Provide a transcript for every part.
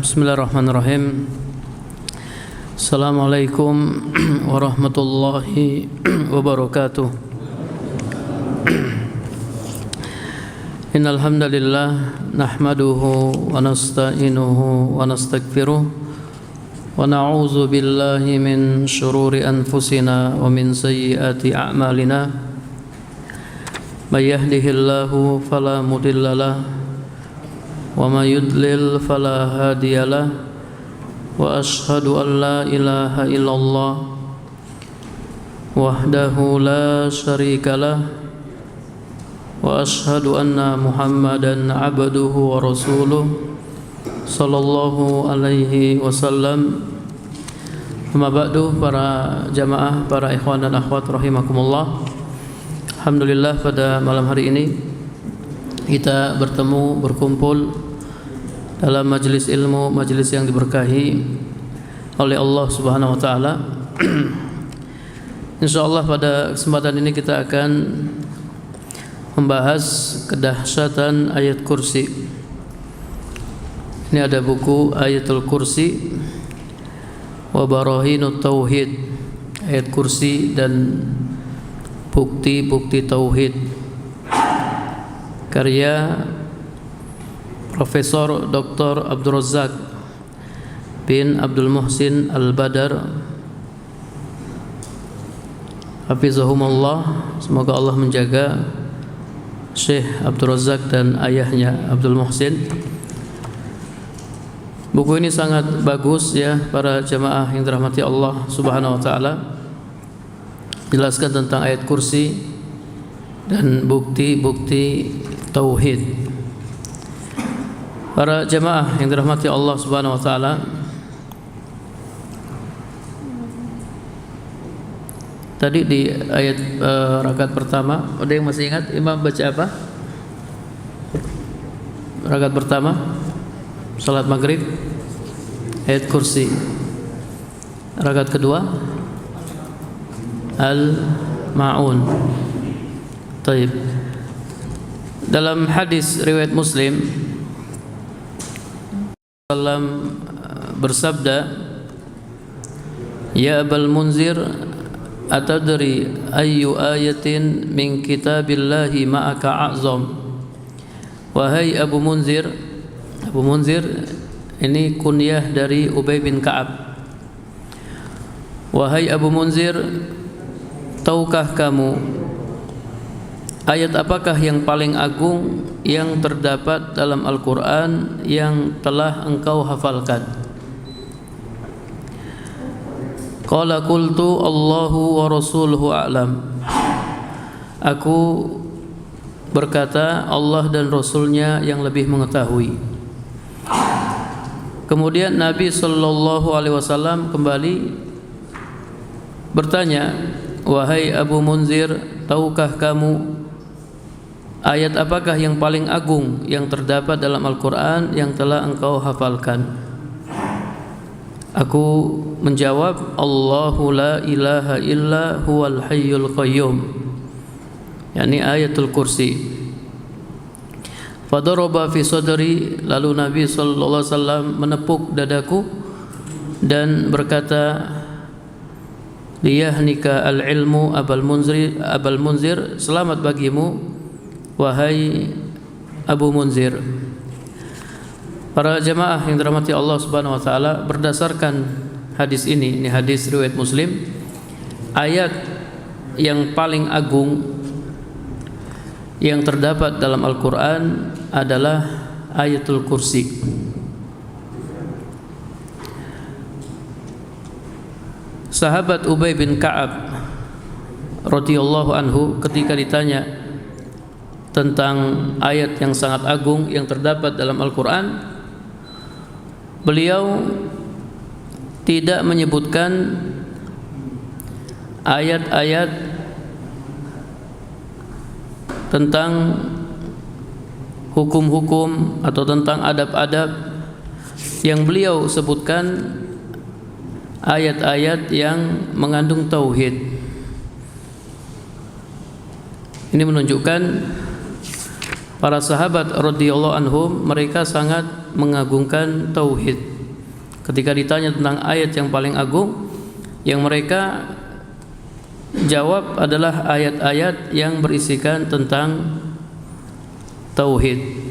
Bismillahirrahmanirrahim. Assalamualaikum warahmatullahi wabarakatuh. Innal hamdalillah nahmaduhu wa nasta'inuhu wa nastaghfiruh wa na'udzu billahi min shururi anfusina wa min sayyiati a'malina. May yahdihillahu fala mudilla lahu wa may yudlil fala hadiyalah. Wa ashhadu an la ilaha illallah wahdahu la syarikalah wa ashhadu anna Muhammadan abduhu wa rasuluh sallallahu alaihi wasallam. Amma ba'du, para jamaah, para ikhwan dan akhwat rahimakumullah. Alhamdulillah, pada malam hari ini kita berkumpul dalam majelis ilmu, majelis yang diberkahi oleh Allah Subhanahu wa taala. Insyaallah pada kesempatan ini kita akan membahas kedahsyatan ayat kursi. Ini ada buku Ayatul Kursi wa Barahinut Tauhid, ayat kursi dan bukti-bukti tauhid, karya Profesor Dr. Abdul Razak bin Abdul Muhsin Al-Badar, hafizahumullah. Semoga Allah menjaga Syekh Abdul Razak dan ayahnya Abdul Muhsin. Buku ini sangat bagus ya, para jamaah yang dirahmati Allah Subhanahu wa taala. Jelaskan tentang ayat kursi dan bukti-bukti tauhid. Para jamaah yang dirahmati Allah Subhanahu wa taala, tadi di ayat rakaat pertama, ada yang masih ingat imam baca apa? Rakaat pertama salat maghrib ayat kursi. Rakaat kedua Al-Ma'un. Taib. Dalam hadis riwayat Muslim, Sallam bersabda, "Ya Abul Munzir, atadri ayyu ayatin min kitabillahi ma'aka a'zam?" Wahai Abu Munzir. Abu Munzir ini kunyah dari Ubay bin Ka'ab. Wahai Abu Munzir, tahukah kamu ayat apakah yang paling agung yang terdapat dalam Al-Quran yang telah engkau hafalkan? Qala qultu Allahu wa rasuluhu a'lam. Aku berkata, Allah dan Rasulnya yang lebih mengetahui. Kemudian Nabi sallallahu alaihi wasallam kembali bertanya, wahai Abu Munzir, tahukah kamu ayat apakah yang paling agung yang terdapat dalam Al-Quran yang telah engkau hafalkan? Aku menjawab, Allahu la ilaha illa huwal hayyul qayyum, yakni ayatul kursi. Fadaraba fi sadri, lalu Nabi sallallahu alaihi wasallam menepuk dadaku dan berkata, liyahnika al-ilmu Abul Munzir, selamat bagimu wahai Abu Munzir. Para jamaah yang dirahmati Allah Subhanahu wa taala, berdasarkan hadis ini hadis riwayat Muslim, ayat yang paling agung yang terdapat dalam Al-Qur'an adalah Ayatul Kursi. Sahabat Ubay bin Ka'ab radhiyallahu anhu ketika ditanya tentang ayat yang sangat agung yang terdapat dalam Al-Quran, beliau tidak menyebutkan ayat-ayat tentang hukum-hukum atau tentang adab-adab. Yang beliau sebutkan ayat-ayat yang mengandung tauhid. Ini menunjukkan para sahabat radhiyallahu anhum mereka sangat mengagungkan tauhid. ketika ditanya tentang ayat yang paling agung, yang mereka jawab adalah ayat-ayat yang berisikan tentang tauhid.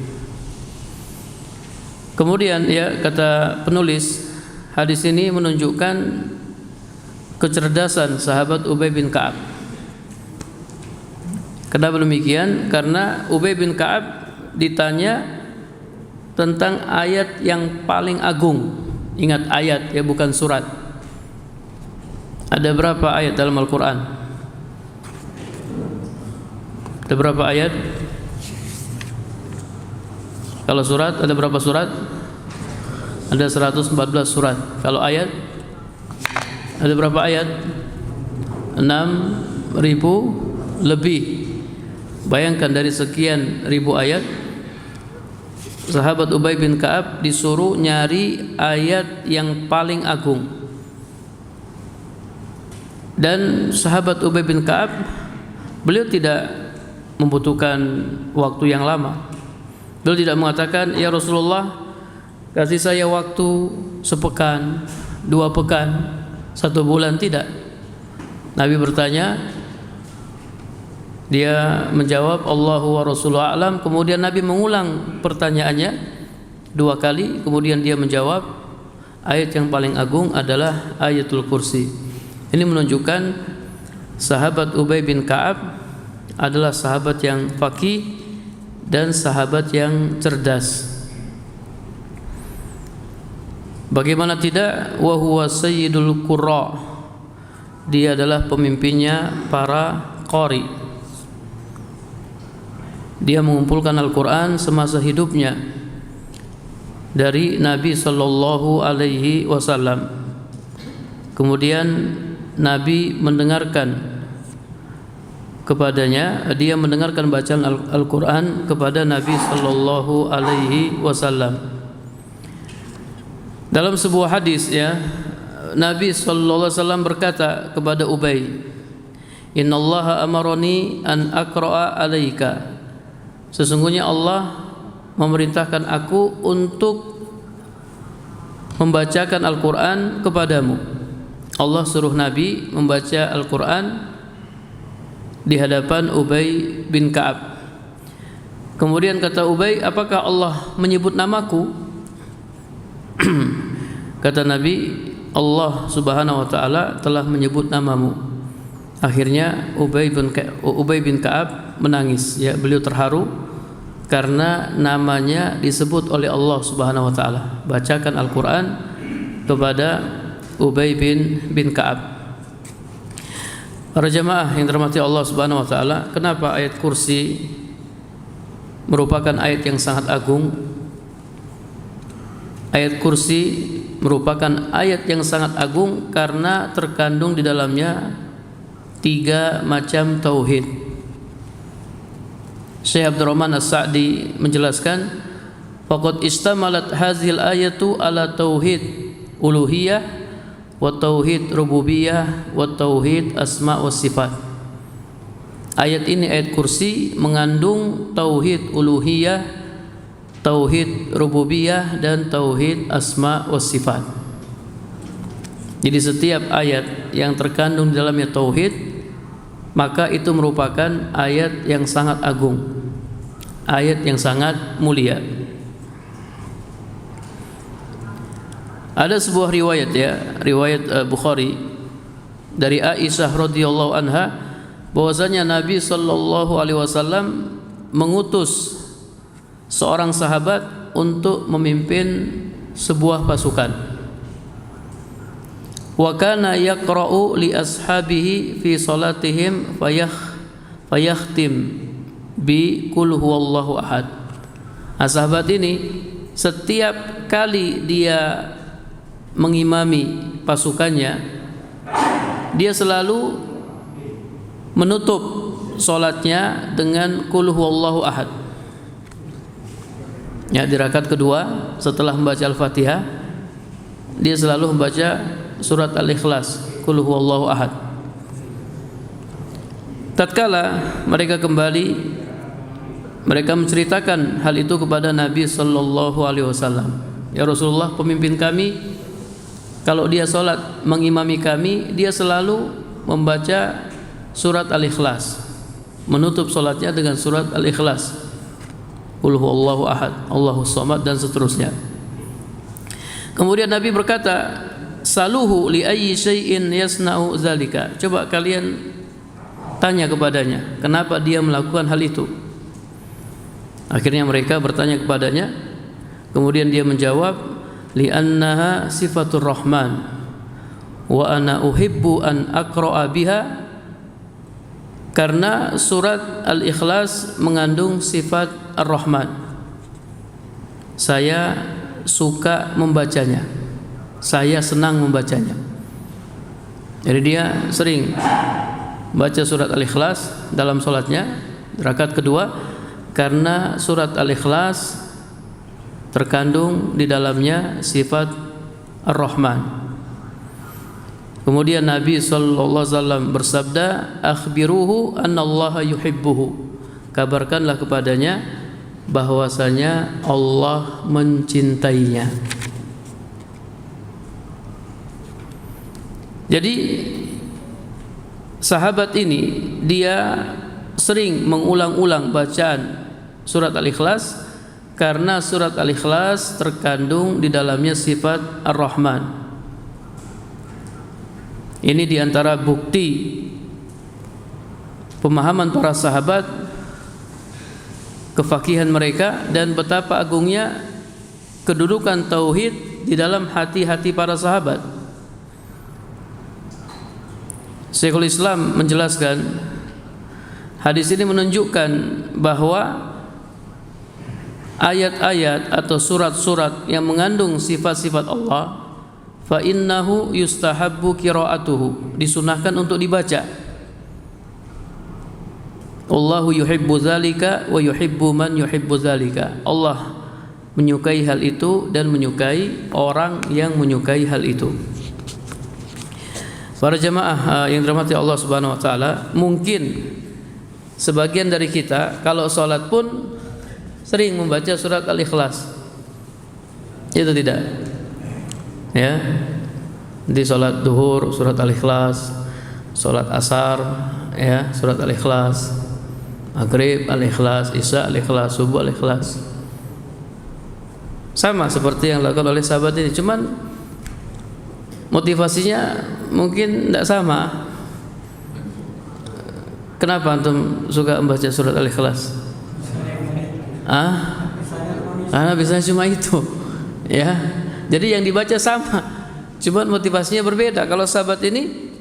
Kemudian ya, kata penulis, hadis ini menunjukkan kecerdasan sahabat Ubay bin Ka'ab. Kenapa demikian? Karena Ubay bin Ka'ab ditanya tentang ayat yang paling agung. Ingat, ayat ya, bukan surat. Ada berapa ayat dalam Al-Quran? Ada berapa ayat? Kalau surat ada berapa surat? Ada 114 surat. Kalau ayat ada berapa ayat? 6.000 lebih. Bayangkan, dari sekian ribu ayat, sahabat Ubay bin Ka'ab disuruh nyari ayat yang paling agung. Dan sahabat Ubay bin Ka'ab, beliau tidak membutuhkan waktu yang lama. Beliau tidak mengatakan, ya Rasulullah, kasih saya waktu sepekan, 2 pekan, 1 bulan. Tidak. Nabi bertanya, dia menjawab Allahu wa Rasuluhu a'lam. Kemudian Nabi mengulang pertanyaannya 2 kali. Kemudian dia menjawab, ayat yang paling agung adalah ayatul kursi. Ini menunjukkan sahabat Ubay bin Ka'ab adalah sahabat yang faqih dan sahabat yang cerdas. Bagaimana tidak, wa huwa sayyidul qurra, dia adalah pemimpinnya para qari. Dia mengumpulkan Al-Quran semasa hidupnya dari Nabi sallallahu alaihi wasallam. Kemudian Nabi mendengarkan kepadanya, dia mendengarkan bacaan Al-Quran kepada Nabi sallallahu alaihi wasallam. Dalam sebuah hadis ya, Nabi sallallahu alaihi wasallam berkata kepada Ubay, "Innallaha amaroni an aqra'a 'alaika." Sesungguhnya Allah memerintahkan aku untuk membacakan Al-Quran kepadamu. Allah suruh Nabi membaca Al-Quran di hadapan Ubay bin Ka'ab. Kemudian kata Ubay, apakah Allah menyebut namaku? Kata Nabi, Allah subhanahu wa ta'ala telah menyebut namamu. Akhirnya Ubay bin Ka'ab menangis ya, beliau terharu karena namanya disebut oleh Allah subhanahu wa ta'ala. Bacakan Al-Quran kepada Ubay bin Ka'ab. Para jamaah yang dirahmati Allah subhanahu wa ta'ala, kenapa ayat kursi merupakan ayat yang sangat agung? Ayat kursi merupakan ayat yang sangat agung karena terkandung di dalamnya 3 macam tauhid. Syekh Abdurrahman As-Sa'di menjelaskan, faqad istamalat hazil ayatu ala tauhid uluhiyah wa tauhid rububiyah wa tauhid asma wa sifat. Ayat ini, ayat kursi, mengandung tauhid uluhiyah, tauhid rububiyah, dan tauhid asma wa sifat. Jadi setiap ayat yang terkandung di dalamnya tauhid, maka itu merupakan ayat yang sangat agung, ayat yang sangat mulia. Ada sebuah riwayat ya, riwayat Bukhari dari Aisyah radhiyallahu anha, bahwasanya Nabi sallallahu alaihi wasallam mengutus seorang sahabat untuk memimpin sebuah pasukan. Wa kana yaqra'u li ashabihi fi salatihim fayakhtim bi qul huwallahu ahad. Sahabat ini setiap kali dia mengimami pasukannya, dia selalu menutup salatnya dengan qul huwallahu ahad. Ya, di rakaat kedua setelah membaca Al-Fatihah, dia selalu membaca surat Al-Ikhlas, qul huwallahu ahad. Tatkala mereka kembali, mereka menceritakan hal itu kepada Nabi sallallahu alaihi wasallam. Ya Rasulullah, pemimpin kami kalau dia sholat mengimami kami, dia selalu membaca surat Al-Ikhlas, menutup sholatnya dengan surat Al-Ikhlas, Qul huwallahu ahad, Allahus samad, dan seterusnya. Kemudian Nabi berkata, saluhu li ayyi syai'in yasna'u dzalika. Coba kalian tanya kepadanya, kenapa dia melakukan hal itu? Akhirnya mereka bertanya kepadanya, kemudian dia menjawab, li'annaha sifatur rahman wa ana uhibbu an aqra'a biha. Karena surat Al-Ikhlas mengandung sifat Ar-Rahman, saya suka membacanya, saya senang membacanya. Jadi dia sering baca surat Al-Ikhlas dalam sholatnya rakaat kedua, karena surat Al-Ikhlas terkandung di dalamnya sifat Ar-Rahman. Kemudian Nabi SAW bersabda, akhbiruhu annallaha yuhibbuhu. Kabarkanlah kepadanya bahwasanya Allah mencintainya. Jadi sahabat ini dia sering mengulang-ulang bacaan surat Al-Ikhlas karena surat Al-Ikhlas terkandung di dalamnya sifat Ar-Rahman. Ini diantara bukti pemahaman para sahabat, kefakihan mereka, dan betapa agungnya kedudukan tauhid di dalam hati-hati para sahabat. Syekhul Islam menjelaskan, hadis ini menunjukkan bahwa ayat-ayat atau surat-surat yang mengandung sifat-sifat Allah, fa innahu yustahabbu qira'atuhu, disunahkan untuk dibaca. Allahu yuhibbu dzalika wa yuhibbu man yuhibbu dzalika. Allah menyukai hal itu dan menyukai orang yang menyukai hal itu. Para jamaah yang dirahmati Allah Subhanahu wa taala, mungkin sebagian dari kita kalau salat pun sering membaca surat Al-Ikhlas. Itu tidak? Ya, di sholat duhur surat Al-Ikhlas, sholat asar ya surat Al-Ikhlas, maghrib Al-Ikhlas, isya Al-Ikhlas, subuh Al-Ikhlas. Sama seperti yang dilakukan oleh sahabat ini, cuman motivasinya mungkin tidak sama. Kenapa antum suka membaca surat Al-Ikhlas? Karena biasanya cuma itu, ya. Jadi yang dibaca sama, cuma motivasinya berbeda. Kalau sahabat ini,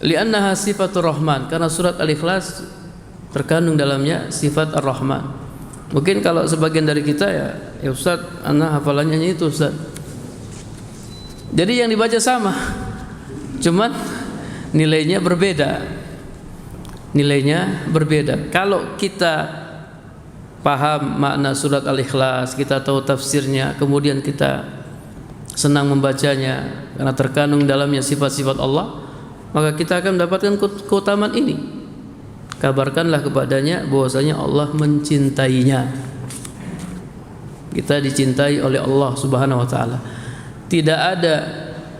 li'annaha sifatur rahman, karena surat Al-Ikhlas terkandung dalamnya sifat Ar-Rahman. Mungkin kalau sebagian dari kita ya Ustaz, anak hafalannya itu Ustaz. Jadi yang dibaca sama, cuman nilainya berbeda. Nilainya berbeda. Kalau kita paham makna surat Al-Ikhlas, kita tahu tafsirnya, kemudian kita senang membacanya karena terkandung dalamnya sifat-sifat Allah, maka kita akan mendapatkan keutamaan ini. Kabarkanlah kepadanya bahwasanya Allah mencintainya. Kita dicintai oleh Allah Subhanahu wa taala. Tidak ada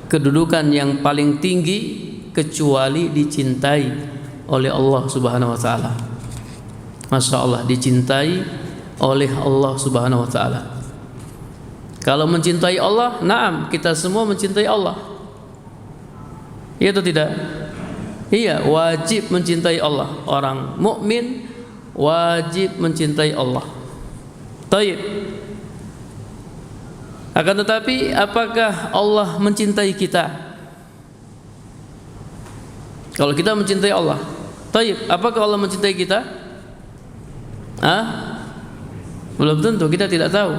kedudukan yang paling tinggi kecuali dicintai oleh Allah Subhanahu wa taala. Masya Allah, dicintai oleh Allah Subhanahu wa ta'ala. Kalau mencintai Allah, naam, kita semua mencintai Allah. Iya atau tidak? Iya, wajib mencintai Allah. Orang mukmin wajib mencintai Allah. Taib. Akan tetapi, apakah Allah mencintai kita? Kalau kita mencintai Allah, taib, apakah Allah mencintai kita? Belum tentu, kita tidak tahu.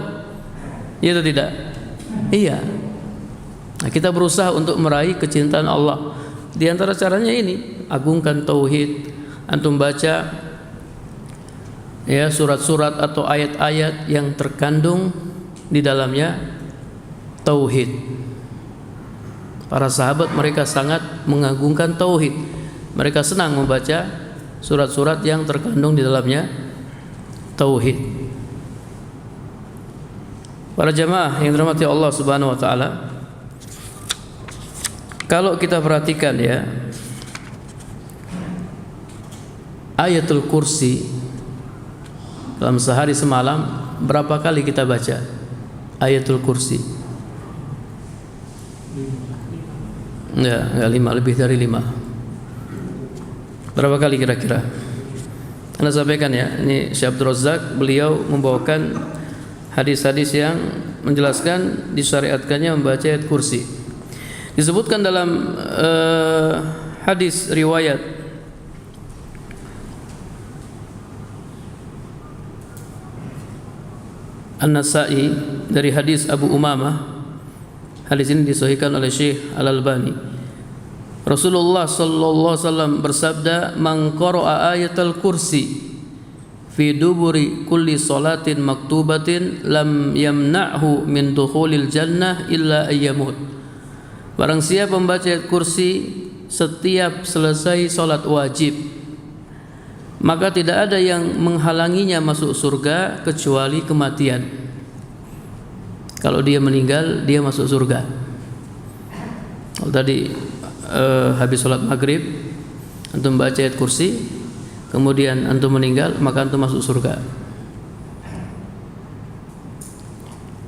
Iya atau tidak? Iya. Nah, kita berusaha untuk meraih kecintaan Allah. Di antara caranya ini, agungkan tauhid. Antum baca ya surat-surat atau ayat-ayat yang terkandung di dalamnya tauhid. Para sahabat mereka sangat mengagungkan tauhid. Mereka senang membaca surat-surat yang terkandung di dalamnya tauhid. Para jamaah yang dirahmati Allah Subhanahu wa taala, Kalau kita perhatikan ya, Ayatul Kursi dalam sehari semalam berapa kali kita baca Ayatul Kursi? Enggak 5, lebih dari 5. Berapa kali kira-kira? Anda sampaikan ya, ini Syekh Abdul Razak, beliau membawakan hadis-hadis yang menjelaskan disyariatkannya membaca ayat kursi. Disebutkan dalam hadis riwayat An-Nasa'i dari hadis Abu Umamah. Hadis ini disahihkan oleh Syekh Al-Albani. Rasulullah sallallahu alaihi wasallam bersabda, "Man qara'a ayatal kursi fi duburi kulli salatin maktubatin lam yamna'hu min dukhulil jannah illa ayyamut." Barang siapa membaca ayat kursi setiap selesai salat wajib, maka tidak ada yang menghalanginya masuk surga kecuali kematian. Kalau dia meninggal, dia masuk surga. Kalau tadi habis sholat maghrib antum baca ayat kursi, kemudian antum meninggal, maka antum masuk surga.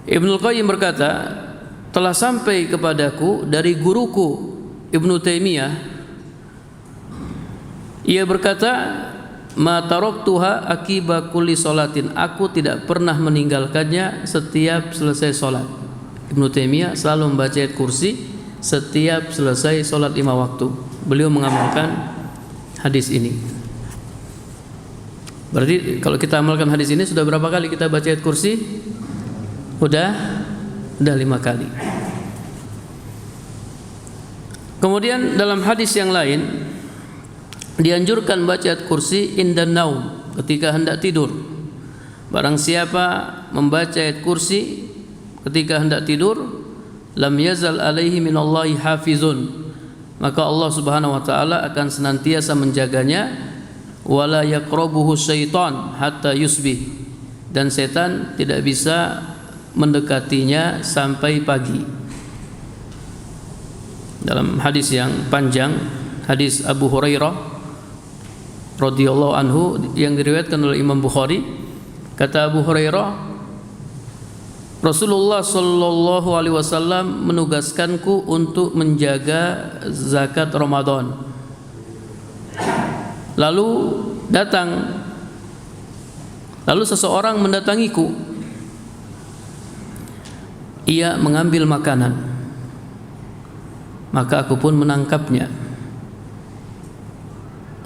Ibnul Qayyim berkata, telah sampai kepadaku dari guruku Ibnu Taimiyah, ia berkata, ma taraktuha akiba kulli sholatin, aku tidak pernah meninggalkannya setiap selesai sholat. Ibnu Taimiyah selalu membaca ayat kursi setiap selesai sholat 5 waktu. Beliau mengamalkan hadis ini. Berarti kalau kita amalkan hadis ini, sudah berapa kali kita baca ayat kursi? Udah 5 kali. Kemudian dalam hadis yang lain dianjurkan baca ayat kursi indan naum, ketika hendak tidur. Barang siapa membaca ayat kursi ketika hendak tidur, lam yazal alaihi minallahi hafizun, maka Allah Subhanahu wa taala akan senantiasa menjaganya, wala yaqrabuhu syaitan hatta yusbih, dan setan tidak bisa mendekatinya sampai pagi. Dalam hadis yang panjang, hadis Abu Hurairah radhiyallahu anhu yang diriwayatkan oleh Imam Bukhari, kata Abu Hurairah, Rasulullah sallallahu alaihi wasallam menugaskanku untuk menjaga zakat Ramadan. Lalu seseorang mendatangiku. Ia mengambil makanan. Maka aku pun menangkapnya.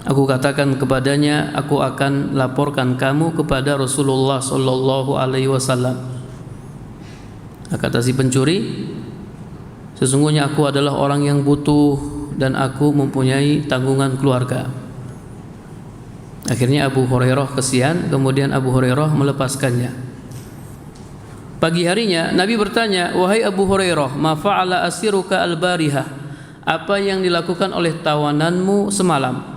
Aku katakan kepadanya, aku akan laporkan kamu kepada Rasulullah sallallahu alaihi wasallam. Kata si pencuri, sesungguhnya aku adalah orang yang butuh dan aku mempunyai tanggungan keluarga. Akhirnya Abu Hurairah kesian, kemudian Abu Hurairah melepaskannya. Pagi harinya Nabi bertanya, wahai Abu Hurairah, ma fa'ala asiruka al-barihah, apa yang dilakukan oleh tawananmu semalam?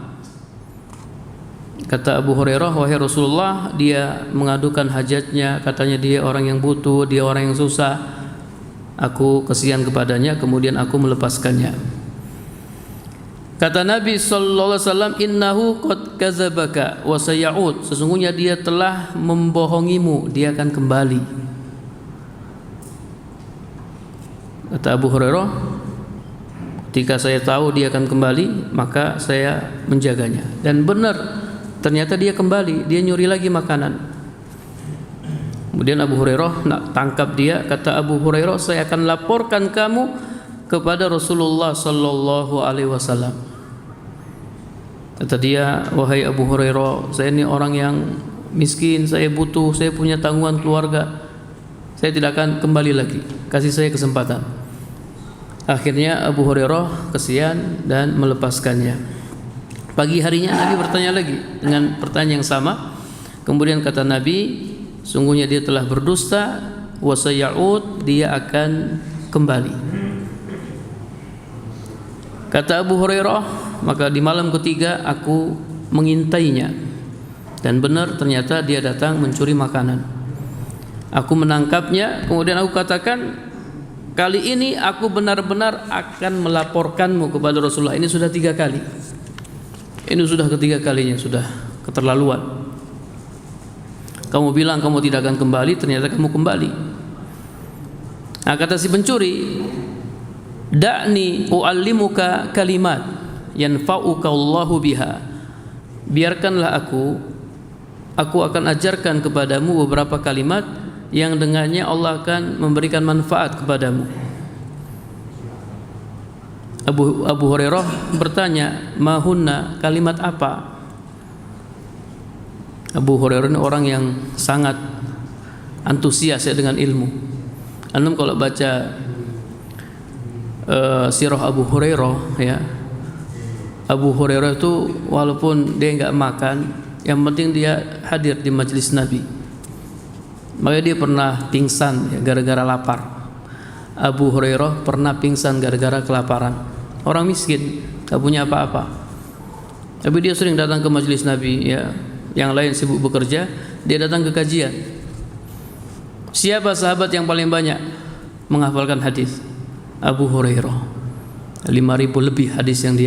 Kata Abu Hurairah, wahai Rasulullah, dia mengadukan hajatnya, katanya dia orang yang butuh, dia orang yang susah. Aku kesian kepadanya, kemudian aku melepaskannya. Kata Nabi sallallahu alaihi wasallam, innahu qad kadzabaka wa sayyaud, sesungguhnya dia telah membohongimu, dia akan kembali. Kata Abu Hurairah, ketika saya tahu dia akan kembali, maka saya menjaganya. Dan benar, ternyata dia kembali, dia nyuri lagi makanan. Kemudian Abu Hurairah nak tangkap dia, kata Abu Hurairah, saya akan laporkan kamu kepada Rasulullah sallallahu alaihi wasallam. Kata dia, wahai Abu Hurairah, saya ini orang yang miskin, saya butuh, saya punya tanggungan keluarga, saya tidak akan kembali lagi, kasih saya kesempatan. Akhirnya Abu Hurairah kesian dan melepaskannya. Pagi harinya Nabi bertanya lagi dengan pertanyaan yang sama. Kemudian kata Nabi, sungguhnya dia telah berdusta, wa sayyaud, dia akan kembali. Kata Abu Hurairah, maka di malam ketiga aku mengintainya, dan benar ternyata dia datang mencuri makanan. Aku menangkapnya, kemudian aku katakan, kali ini aku benar-benar akan melaporkanmu kepada Rasulullah. Ini sudah 3 kali. Ini sudah ketiga kalinya, sudah keterlaluan. Kamu bilang kamu tidak akan kembali, ternyata kamu kembali. Nah, kata si pencuri, da'ni u'allimuka kalimat yanfa'uka Allahu biha. Biarkanlah aku akan ajarkan kepadamu beberapa kalimat yang dengannya Allah akan memberikan manfaat kepadamu. Abu Hurairah bertanya, mahunna, kalimat apa? Abu Hurairah ini orang yang sangat antusias ya dengan ilmu. Antum kalau baca sirah Abu Hurairah ya, Abu Hurairah itu walaupun dia enggak makan, yang penting dia hadir di majelis Nabi. Makanya dia pernah pingsan ya, gara-gara lapar. Abu Hurairah pernah pingsan gara-gara kelaparan. Orang miskin, tak punya apa-apa. Tapi dia sering datang ke majelis Nabi ya. Yang lain sibuk bekerja, dia datang ke kajian. Siapa sahabat yang paling banyak menghafalkan hadis? Abu Hurairah. 5.000 lebih hadis yang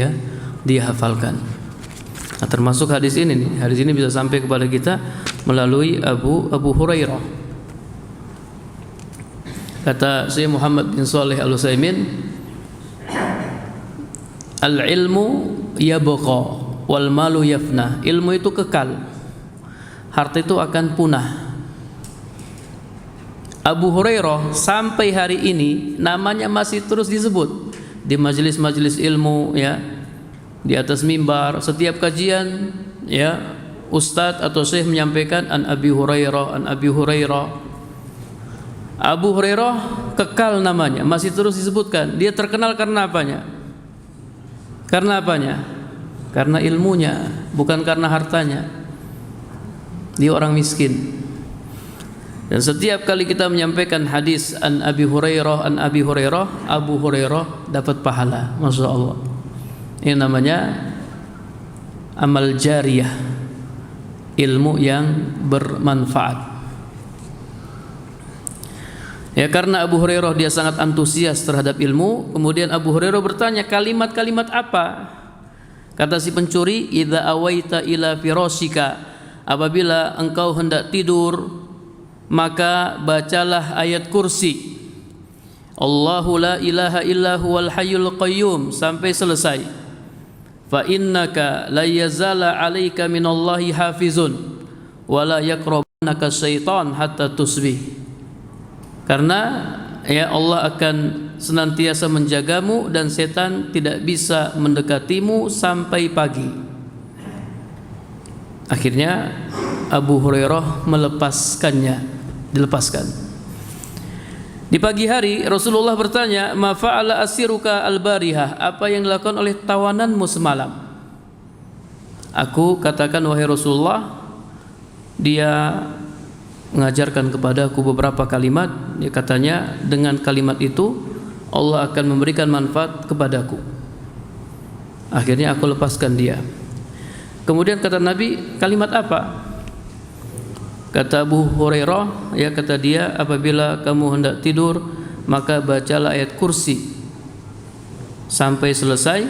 dia hafalkan. Nah, termasuk hadis ini nih. Hadis ini bisa sampai kepada kita melalui Abu Hurairah. Kata Syekh Muhammad bin Shalih Al-Utsaimin, al-ilmu yabqa wal malu yafna. Ilmu itu kekal, harta itu akan punah. Abu Hurairah sampai hari ini namanya masih terus disebut di majelis-majelis ilmu ya, di atas mimbar setiap kajian ya, ustadz atau syekh menyampaikan an Abi Hurairah, an Abi Hurairah. Abu Hurairah kekal namanya, masih terus disebutkan. Dia terkenal karena apanya? Karena apanya? Karena ilmunya, bukan karena hartanya. Dia orang miskin. Dan setiap kali kita menyampaikan hadis an Abi Hurairah, an Abi Hurairah, Abu Hurairah dapat pahala. Masya Allah. Ini namanya amal jariyah, ilmu yang bermanfaat. Ya, karena Abu Hurairah dia sangat antusias terhadap ilmu. Kemudian Abu Hurairah bertanya, kalimat-kalimat apa? Kata si pencuri, idza awaita ila firashika, apabila engkau hendak tidur, maka bacalah ayat kursi. Allahu la ilaha illa huwal hayyul qayyum sampai selesai. Fa innaka la yazala 'alaika minallahi hafizun wa la yaqrabunaka syaitan hatta tusbih. Karena ya Allah akan senantiasa menjagamu dan setan tidak bisa mendekatimu sampai pagi. Akhirnya Abu Hurairah dilepaskan. Di pagi hari Rasulullah bertanya, ma fa'ala asiruka al-barihah, apa yang dilakukan oleh tawananmu semalam? Aku katakan, wahai Rasulullah, dia mengajarkan kepadaku beberapa kalimat. Dia katanya dengan kalimat itu Allah akan memberikan manfaat kepadaku. Akhirnya aku lepaskan dia. Kemudian kata Nabi, kalimat apa? Kata Abu Hurairah, ya kata dia, apabila kamu hendak tidur maka bacalah ayat kursi sampai selesai,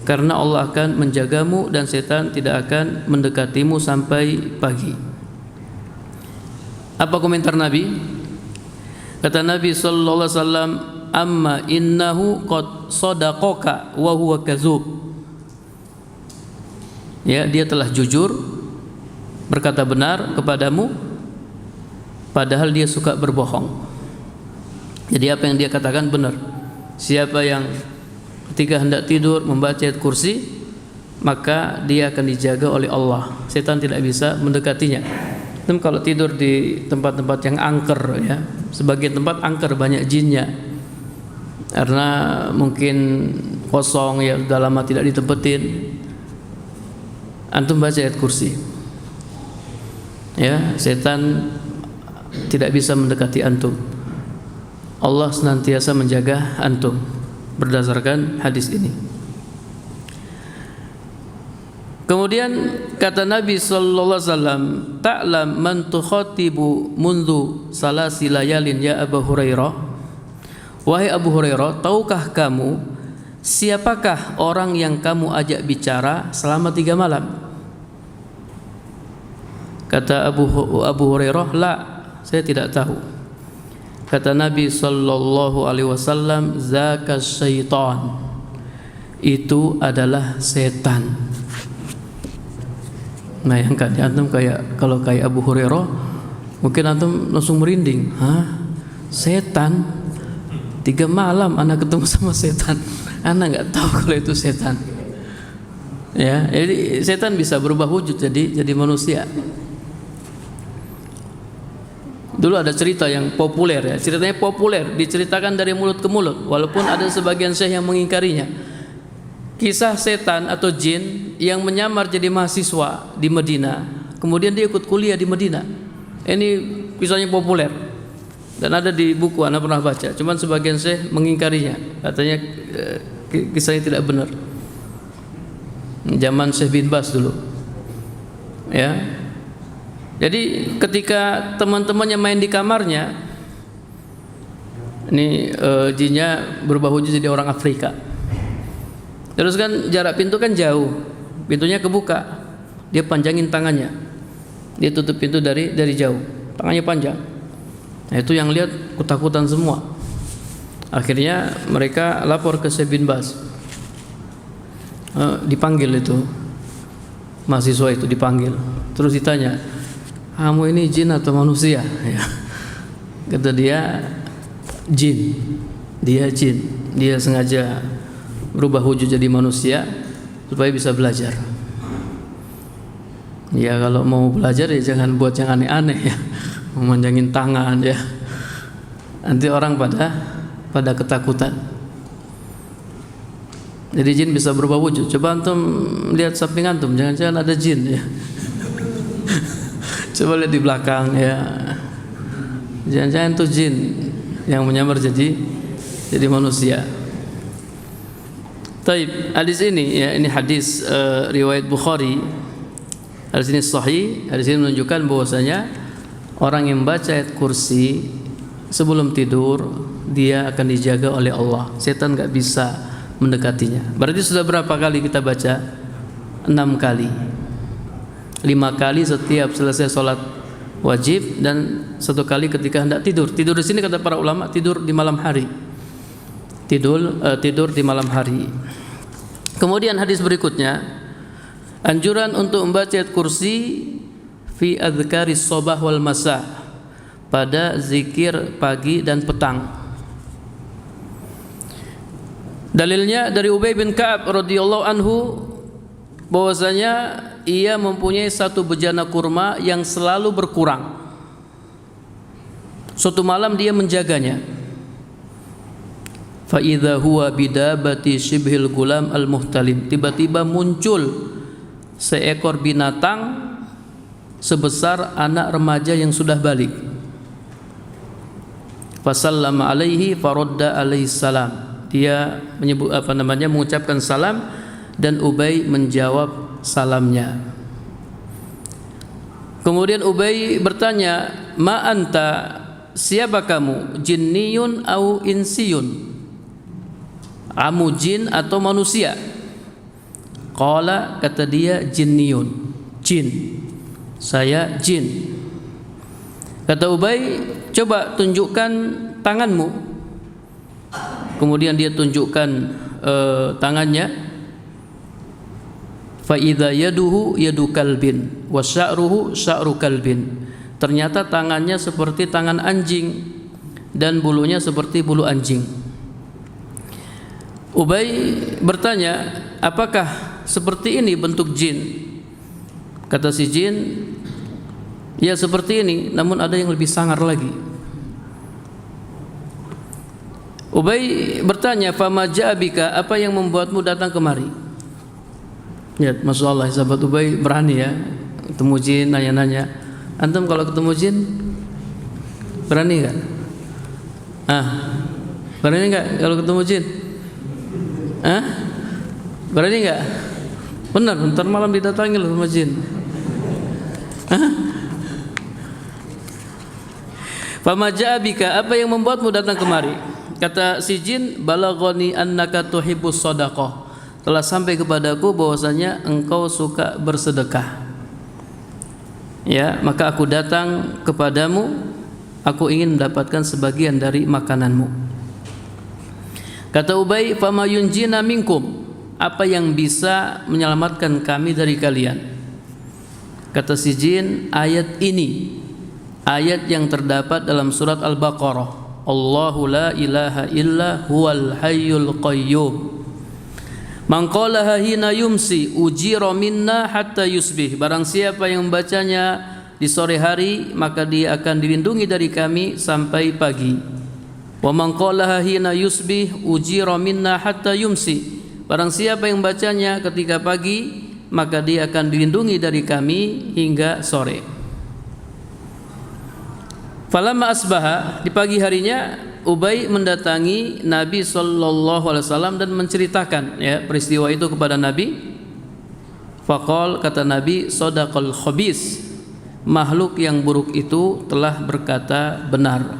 karena Allah akan menjagamu dan setan tidak akan mendekatimu sampai pagi. Apa komentar Nabi? Kata Nabi sallallahu alaihi wasallam, amma innahu qad sadaqaka wa huwa kadzub. Ya, dia telah jujur, berkata benar kepadamu, padahal dia suka berbohong. Jadi apa yang dia katakan benar. Siapa yang ketika hendak tidur membaca ayat kursi, maka dia akan dijaga oleh Allah. Setan tidak bisa mendekatinya. Dan kalau tidur di tempat-tempat yang angker ya, sebagian tempat angker banyak jinnya, karena mungkin kosong ya, sudah lama tidak ditempetin. Antum baca ayat kursi, ya, setan tidak bisa mendekati antum. Allah senantiasa menjaga antum berdasarkan hadis ini. Kemudian kata Nabi sallallahu alaihi wasallam, ta'lam man tukhatibu mundu salasi layalin ya Abu Hurairah Wahai Abu Hurairah, tahukah kamu siapakah orang yang kamu ajak bicara selama 3 malam? Kata Abu Hurairah, la, saya tidak tahu. Kata Nabi sallallahu alaihi wasallam, zaka syaitan, itu adalah setan. Nah, yang antum kalau kayak Abu Hurairah, mungkin antum langsung merinding. Hah? Setan? 3 malam anak ketemu sama setan. Anak nggak tahu kalau itu setan. Ya, jadi setan bisa berubah wujud jadi manusia. Dulu ada cerita yang populer ya, ceritanya populer, diceritakan dari mulut ke mulut, walaupun ada sebagian syekh yang mengingkarinya. Kisah setan atau jin yang menyamar jadi mahasiswa di Madinah, kemudian dia ikut kuliah di Madinah. Ini kisahnya populer dan ada di buku, Anda pernah baca. Cuman sebagian syekh mengingkarinya, katanya kisahnya tidak benar. Zaman Syekh bin Baz dulu, ya. Jadi ketika teman-temannya main di kamarnya, ini jinnya berubah wujud jadi orang Afrika. Terus kan jarak pintu kan jauh, pintunya kebuka, dia panjangin tangannya, dia tutup pintu dari jauh, tangannya panjang. Nah, itu yang lihat ketakutan semua. Akhirnya mereka lapor ke Syekh bin Baz. Dipanggil itu mahasiswa itu, dipanggil, terus ditanya, kamu ini jin atau manusia? Ya. Kata dia, jin. Dia jin. Dia sengaja berubah wujud jadi manusia supaya bisa belajar. Ya, kalau mau belajar ya jangan buat yang aneh-aneh ya, memanjangin tangan ya. Nanti orang pada ketakutan. Jadi jin bisa berubah wujud. Coba antum lihat samping antum, jangan-jangan ada jin ya. Coba lihat di belakang ya, jangan-jangan itu jin yang menyamar jadi manusia. Taib, hadis ini ya, ini hadis riwayat Bukhari. Hadis ini sahih. Hadis ini menunjukkan bahwasanya orang yang membaca ayat kursi sebelum tidur dia akan dijaga oleh Allah. Setan nggak bisa mendekatinya. Berarti sudah berapa kali kita baca? 6 kali. 5 kali setiap selesai sholat wajib dan 1 kali ketika hendak tidur. Tidur di sini kata para ulama tidur di malam hari. Tidur di malam hari. Kemudian hadis berikutnya, anjuran untuk membaca ayat kursi fi adzkaris sabah wal masa, pada zikir pagi dan petang. Dalilnya dari Ubay bin Ka'ab radhiyallahu anhu bahwasanya ia mempunyai 1 bejana kurma yang selalu berkurang. Suatu malam dia menjaganya. Fa idza huwa bidabati shibhil gulam al-muhtalim. Tiba-tiba muncul seekor binatang sebesar anak remaja yang sudah balik. Fasallama alaihi faradda alaihi salam. Dia mengucapkan salam dan Ubay menjawab salamnya. Kemudian Ubay bertanya, "Ma anta? Siapa kamu? Jinniyun au insiyun?" Kamu jin atau manusia? Qala, kata dia, jinniyun, jin. Saya jin. Kata Ubay, coba tunjukkan tanganmu. Kemudian dia tunjukkan tangannya. Fa idza yaduhu yadu kalbin wa sya'ruhu sya'ru kalbin. Ternyata tangannya seperti tangan anjing dan bulunya seperti bulu anjing. Ubay bertanya, apakah seperti ini bentuk jin? Kata si jin, ya seperti ini, namun ada yang lebih sangar lagi. Ubay bertanya, fama ja'abika, apa yang membuatmu datang kemari? Ya, Masya Allah, sahabat Ubay berani ya, ketemu jin, nanya-nanya. Antum kalau ketemu jin, berani gak? Berani gak kalau ketemu jin? Berani gak? Benar, ntar malam didatangi loh sama jin. Fama ja'abika, apa yang membuatmu datang kemari? Kata si jin, balaghani annaka tuhibbus shadaqah. Telah sampai kepadaku bahwasanya engkau suka bersedekah. Ya, maka aku datang kepadamu, aku ingin mendapatkan sebagian dari makananmu. Kata Ubay, fama yunjina minkum, apa yang bisa menyelamatkan kami dari kalian? Kata si jin, ayat ini, ayat yang terdapat dalam surat Al-Baqarah. Allahu la ilaha illa huwal hayyul qayyum. Man qalaha hina yumsi ujira minna hatta yusbih. Barang siapa yang membacanya di sore hari, maka dia akan dilindungi dari kami sampai pagi. Wa man qalaha hina yusbih ujira minna hatta yumsi. Barang siapa yang membacanya ketika pagi, maka dia akan dilindungi dari kami hingga sore. Falamma asbaha, di pagi harinya Ubay mendatangi Nabi SAW dan menceritakan peristiwa itu kepada Nabi. Faqal, kata Nabi, sadaqal khabis, makhluk yang buruk itu telah berkata benar.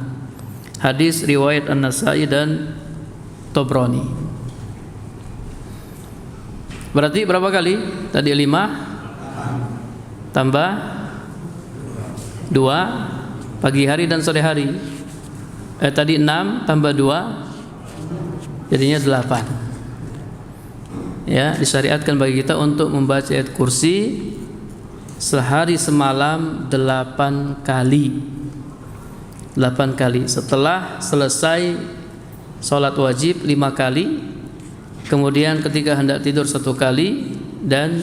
Hadis riwayat An-Nasai dan Tabrani. Berarti berapa kali? Tadi 5 tambah 2 pagi hari dan sore hari. Tadi 6 tambah 2 jadinya 8. Ya, disyariatkan bagi kita untuk membaca ayat kursi sehari semalam 8 kali. 8 kali. Setelah selesai sholat wajib 5 kali, kemudian ketika hendak tidur 1 kali, dan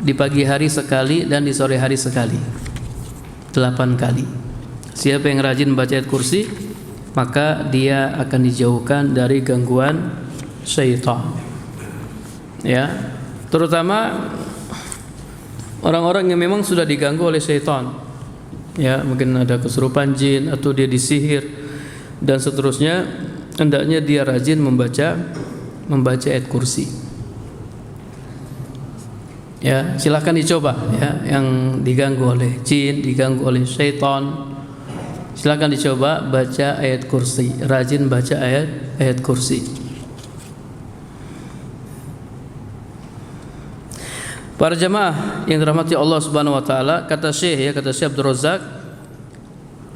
di pagi hari sekali dan di sore hari sekali. 8 kali. Siapa yang rajin membaca ayat kursi, maka dia akan dijauhkan dari gangguan syaitan. Ya, terutama orang-orang yang memang sudah diganggu oleh syaitan. Ya, mungkin ada kesurupan jin atau dia disihir dan seterusnya, hendaknya dia rajin membaca ayat kursi. Ya, silahkan dicoba ya, yang diganggu oleh jin, diganggu oleh syaitan, silahkan dicoba baca ayat kursi, rajin baca ayat kursi. Para jamaah yang dirahmati Allah Subhanahu wa taala, kata Syekh Abdul Razak,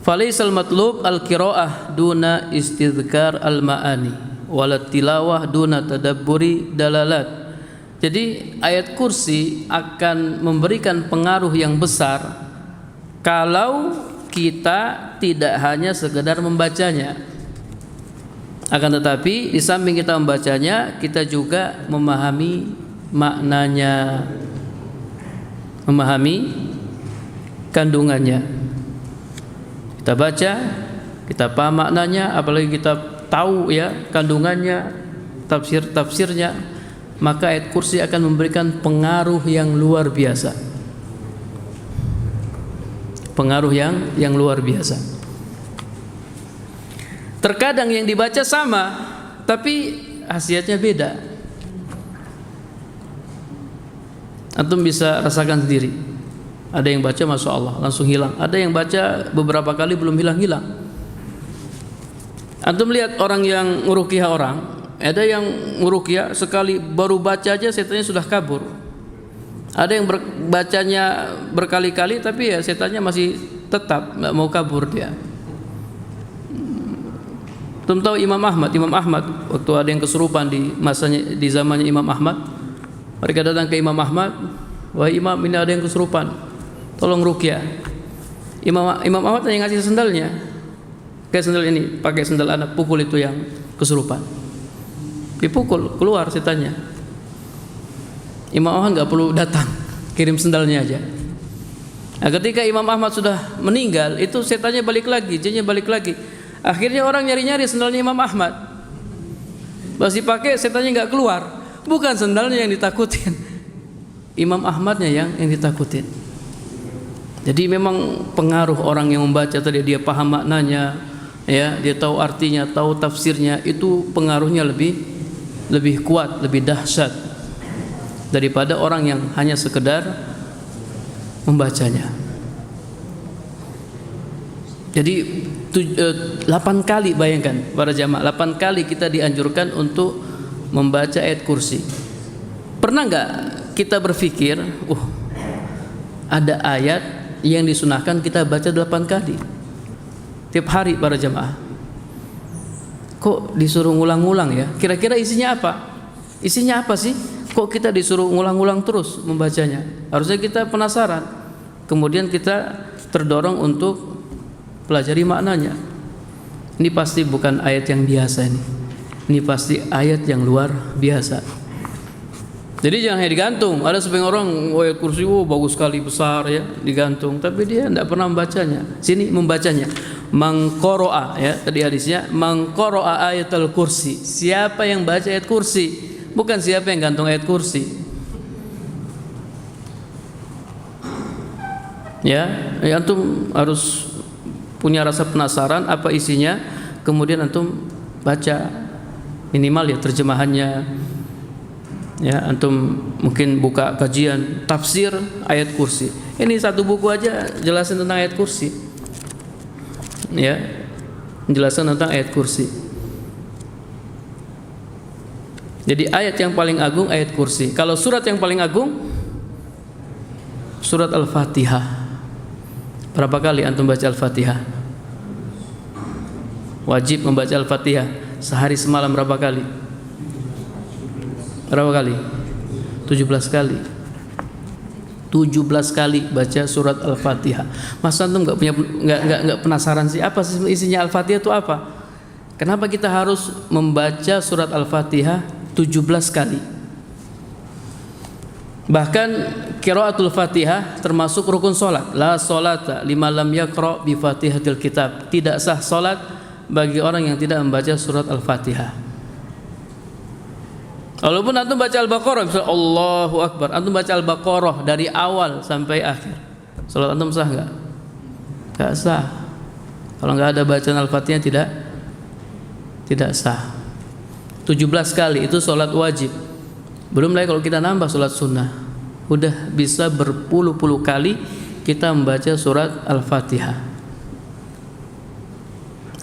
falaisal matlub al-qiraah duna istidhkar al-ma'ani wal tilawah duna tadabburi dalalat. Jadi ayat kursi akan memberikan pengaruh yang besar kalau kita tidak hanya sekedar membacanya, akan tetapi di samping kita membacanya, kita juga memahami maknanya, memahami kandungannya. Kita baca, kita paham maknanya, apalagi kita tahu ya kandungannya, tafsirnya, maka ayat kursi akan memberikan pengaruh yang luar biasa. Pengaruh yang luar biasa. Terkadang yang dibaca sama, tapi khasiatnya beda. Antum bisa rasakan sendiri. Ada yang baca Masya Allah langsung hilang, ada yang baca beberapa kali belum hilang-hilang. Antum lihat orang yang nguruqyah orang, ada yang nguruqyah sekali baru baca aja setannya sudah kabur. Ada yang bacanya berkali-kali tapi ya setannya masih tetap nggak mau kabur dia. Antum tahu Imam Ahmad waktu ada yang kesurupan di zamannya Imam Ahmad, mereka datang ke Imam Ahmad, wahai Imam, ini ada yang kesurupan, tolong ruqyah. Imam Ahmad hanya ngasih sendalnya, kayak sendal ini, pakai sendal anak, pukul itu yang kesurupan, dipukul keluar setannya. Imam Ahmad nggak perlu datang, kirim sendalnya aja. Nah, ketika Imam Ahmad sudah meninggal, itu setannya balik lagi, jinnya balik lagi. Akhirnya orang nyari-nyari sendalnya Imam Ahmad, pas dipakai setannya nggak keluar. Bukan sendalnya yang ditakutin, Imam Ahmadnya yang ditakutin. Jadi memang pengaruh orang yang membaca tadi, dia paham maknanya, ya, dia tahu artinya, tahu tafsirnya, itu pengaruhnya lebih kuat, lebih dahsyat daripada orang yang hanya sekedar membacanya. Jadi 8 kali, bayangkan para jamaah, 8 kali kita dianjurkan untuk membaca ayat kursi. Pernah nggak kita berpikir, ada ayat yang disunahkan kita baca 8 kali tiap hari para jamaah? Kok disuruh ngulang-ngulang ya? Kira-kira isinya apa? Isinya apa sih? Kok kita disuruh ngulang-ngulang terus membacanya? Harusnya kita penasaran. Kemudian kita terdorong untuk pelajari maknanya. Ini pasti bukan ayat yang biasa ini. Ini pasti ayat yang luar biasa. Jadi jangan hanya digantung. Ada sebagian orang, ayat kursi bagus sekali, besar ya, digantung, tapi dia tidak pernah membacanya. Sini membacanya. Mangqara'a ya, tadi hadisnya mangqara'a ayatul kursi. Siapa yang baca ayat kursi, bukan siapa yang gantung ayat kursi. Ya, antum harus punya rasa penasaran apa isinya, kemudian antum baca minimal ya terjemahannya. Ya, antum mungkin buka kajian tafsir ayat kursi. Ini satu buku aja jelasin tentang ayat kursi. Ya, menjelaskan tentang ayat kursi. Jadi ayat yang paling agung ayat kursi. Kalau surat yang paling agung surat Al-Fatihah. Berapa kali antum baca Al-Fatihah? Wajib membaca Al-Fatihah sehari semalam berapa kali? Berapa kali? 17 kali. 17 kali baca surat Al-Fatihah. Masa antum enggak penasaran sih apa sih isinya Al-Fatihah itu apa? Kenapa kita harus membaca surat Al-Fatihah 17 kali? Bahkan qiraatul Fatihah termasuk rukun salat. La sholata liman lam yaqra bi Fatihatil kitab. Tidak sah salat bagi orang yang tidak membaca surat Al-Fatihah. Walaupun antum baca Al-Baqarah, misalnya Allahu Akbar, antum baca Al-Baqarah dari awal sampai akhir, salat antum sah enggak? Enggak sah. Kalau enggak ada bacaan Al-Fatihah tidak sah. 17 kali itu salat wajib. Belum lagi kalau kita nambah salat sunnah, udah bisa berpuluh-puluh kali kita membaca surat Al-Fatihah.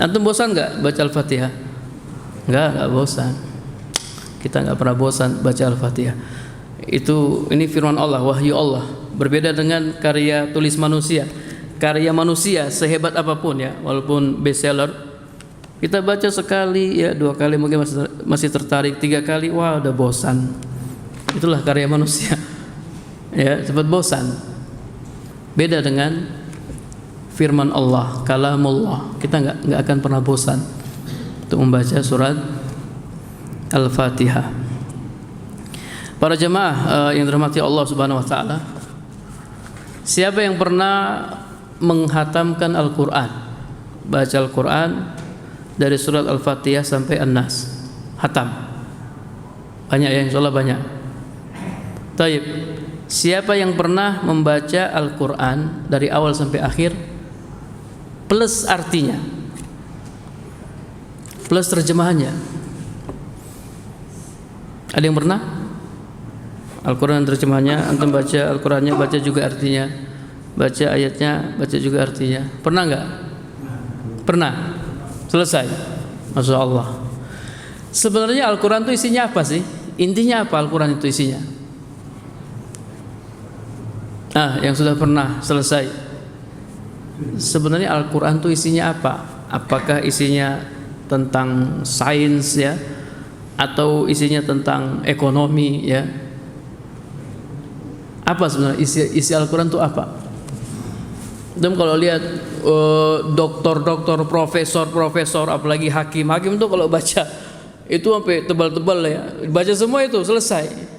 Antum bosan enggak baca Al-Fatihah? Enggak bosan. Kita enggak pernah bosan baca Al-Fatihah. Ini firman Allah, wahyu Allah. Berbeda dengan karya tulis manusia. Karya manusia sehebat apapun ya, walaupun bestseller, kita baca sekali ya, 2 kali mungkin masih tertarik, 3 kali wah udah bosan. Itulah karya manusia. Ya, cepat bosan. Beda dengan firman Allah, kalamullah. Kita enggak akan pernah bosan untuk membaca surat Al-Fatihah. Para jemaah yang dirahmati Allah Subhanahu wa taala, siapa yang pernah menghatamkan Al-Qur'an, baca Al-Qur'an dari surat Al-Fatihah sampai An-Nas, hatam? Banyak ya, insyaallah banyak. Taib. Siapa yang pernah membaca Al-Qur'an dari awal sampai akhir plus artinya, plus terjemahannya? Ada yang pernah? Al-Quran terjemahannya, antum baca Al-Qurannya, baca juga artinya, baca ayatnya, baca juga artinya. Pernah enggak? Pernah. Selesai. Masya Allah. Sebenarnya Al-Quran itu isinya apa sih? Intinya apa Al-Quran itu isinya? Yang sudah pernah selesai. Sebenarnya Al-Quran itu isinya apa? Apakah isinya tentang sains ya, atau isinya tentang ekonomi ya? Apa sebenarnya isi Al-Quran itu apa? Dan kalau lihat doktor, profesor, apalagi hakim itu kalau baca itu sampai tebal-tebal ya, baca semua itu selesai.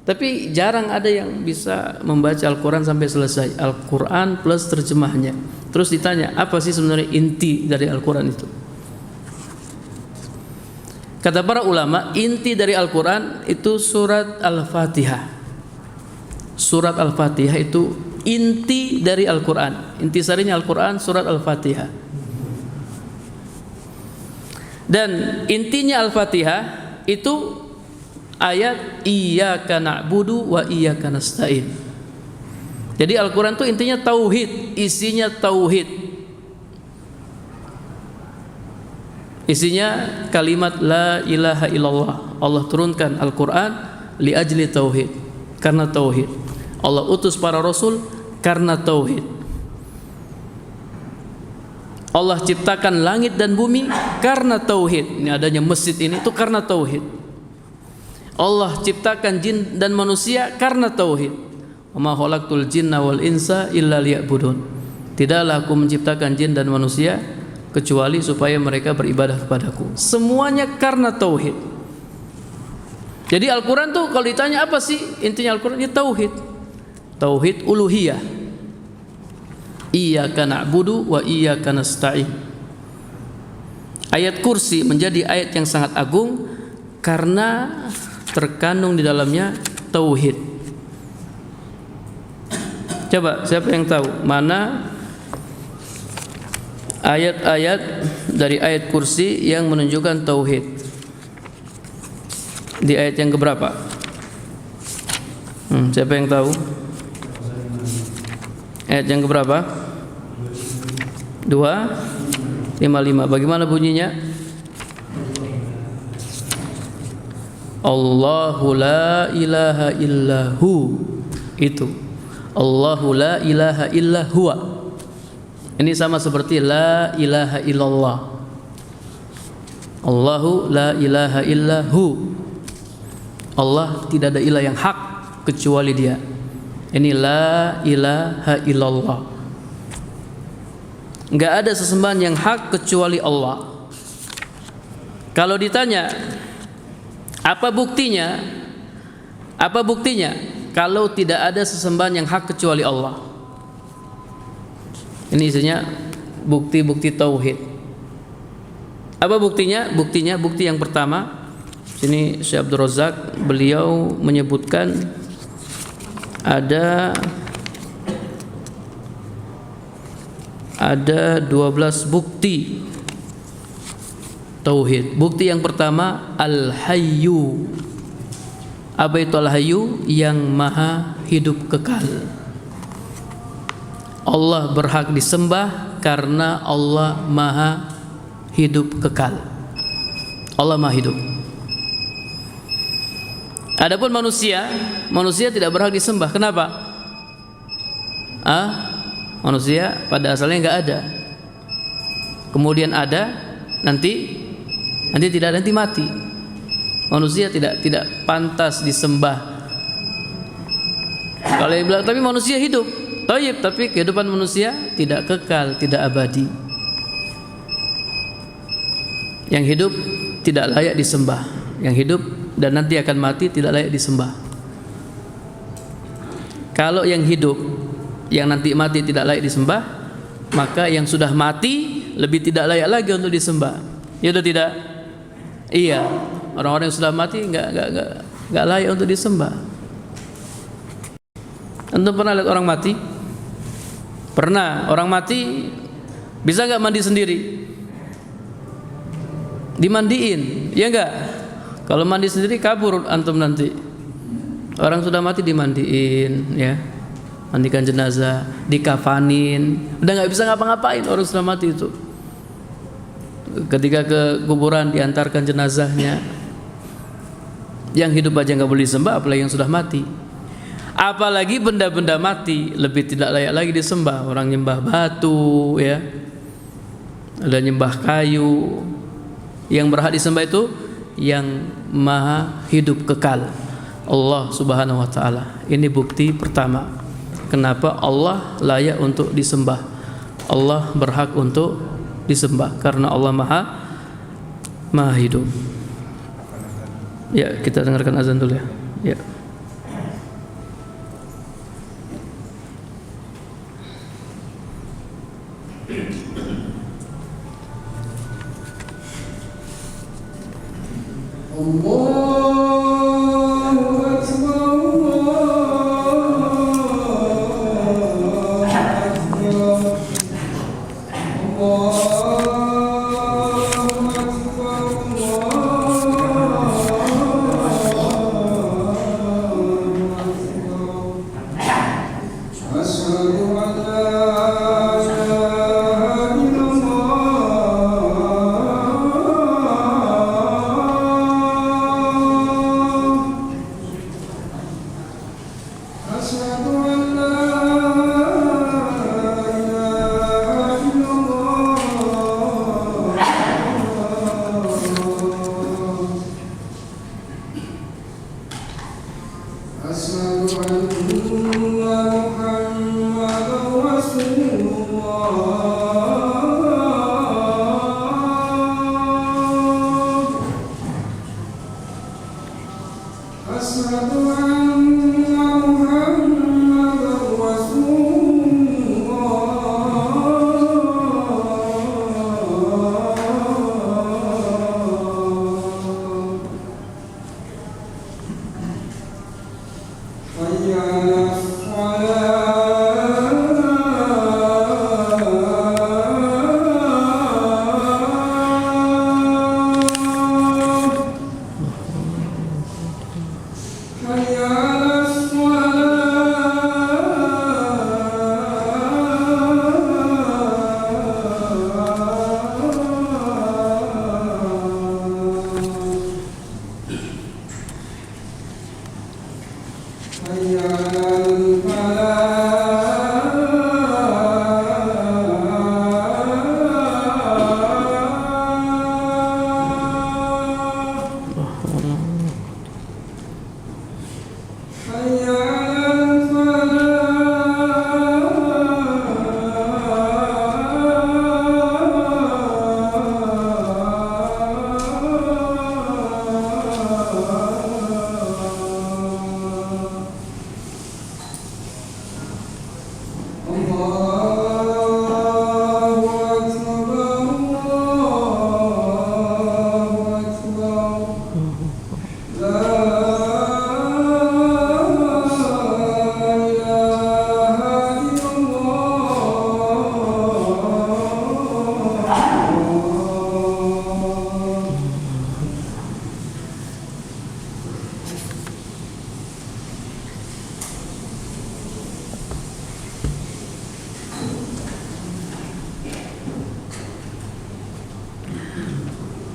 Tapi jarang ada yang bisa membaca Al-Quran sampai selesai, Al-Quran plus terjemahnya. Terus ditanya, apa sih sebenarnya inti dari Al-Quran itu? Kata para ulama, inti dari Al-Quran itu surat Al-Fatihah. Surat Al-Fatihah itu inti dari Al-Quran. Inti sarinya Al-Quran, surat Al-Fatihah. Dan intinya Al-Fatihah itu ayat Iyyaka na'budu wa iyyaka nasta'in. Jadi Al-Quran itu intinya tauhid, isinya tauhid. Isinya kalimat la ilaha illallah. Allah turunkan Al-Quran li ajli tauhid, karena tauhid. Allah utus para rasul karena tauhid. Allah ciptakan langit dan bumi karena tauhid. Ini adanya masjid ini itu karena tauhid. Allah ciptakan jin dan manusia karena tauhid. Wa ma khalaqtul jinna wal insa illa liya'budun. Tidaklah aku menciptakan jin dan manusia kecuali supaya mereka beribadah kepadaku. Semuanya karena tauhid. Jadi Al-Quran tuh kalau ditanya apa sih intinya Al-Quran? Ini tauhid. Tauhid uluhiyah. Iyyaka na'budu wa iyyaka nasta'in. Ayat kursi menjadi ayat yang sangat agung karena terkandung di dalamnya tauhid. Coba siapa yang tahu mana ayat-ayat dari ayat kursi yang menunjukkan tauhid? Di ayat yang keberapa? Siapa yang tahu? Ayat yang keberapa? 255. Bagaimana bunyinya? Allahu la ilaha illahu. Itu Allahu la ilaha illa huwa. Ini sama seperti la ilaha illallah. Allahu la ilaha illahu. Allah tidak ada ilah yang hak kecuali Dia. Ini la ilaha illallah. Enggak ada sesembahan yang hak kecuali Allah. Kalau ditanya apa buktinya? Apa buktinya kalau tidak ada sesembahan yang hak kecuali Allah? Ini isinya bukti-bukti tauhid. Apa buktinya? Bukti yang pertama. Sini Syekh Abdul Razak beliau menyebutkan ada 12 bukti tauhid. Bukti yang pertama Al-Hayyu. Apa itu Al-Hayyu? Yang maha hidup kekal. Allah berhak disembah karena Allah maha hidup kekal. Allah maha hidup. Adapun manusia tidak berhak disembah. Kenapa? Manusia pada asalnya enggak ada. Kemudian ada, nanti tidak, nanti mati. Manusia tidak pantas disembah. Kalau yang bilang tapi manusia hidup, thayyib, tapi kehidupan manusia tidak kekal, tidak abadi. Yang hidup tidak layak disembah. Yang hidup dan nanti akan mati tidak layak disembah. Kalau yang hidup yang nanti mati tidak layak disembah, maka yang sudah mati lebih tidak layak lagi untuk disembah. Ya atau tidak? Iya. Orang-orang yang sudah mati enggak layak untuk disembah. Antum pernah lihat orang mati? Pernah. Orang mati bisa enggak mandi sendiri? Dimandiin, ya enggak? Kalau mandi sendiri kabur antum nanti. Orang sudah mati dimandiin, ya, mandikan jenazah, dikafanin, udah nggak bisa ngapa-ngapain orang sudah mati itu. Ketika ke kuburan diantarkan jenazahnya. Yang hidup aja nggak boleh disembah, apalagi yang sudah mati. Apalagi benda-benda mati lebih tidak layak lagi disembah. Orang nyembah batu, ya, ada nyembah kayu. Yang berhak disembah itu yang maha hidup kekal, Allah subhanahu wa ta'ala. Ini bukti pertama kenapa Allah layak untuk disembah. Allah berhak untuk disembah karena Allah maha hidup. Ya, kita dengarkan azan dulu ya. Ya.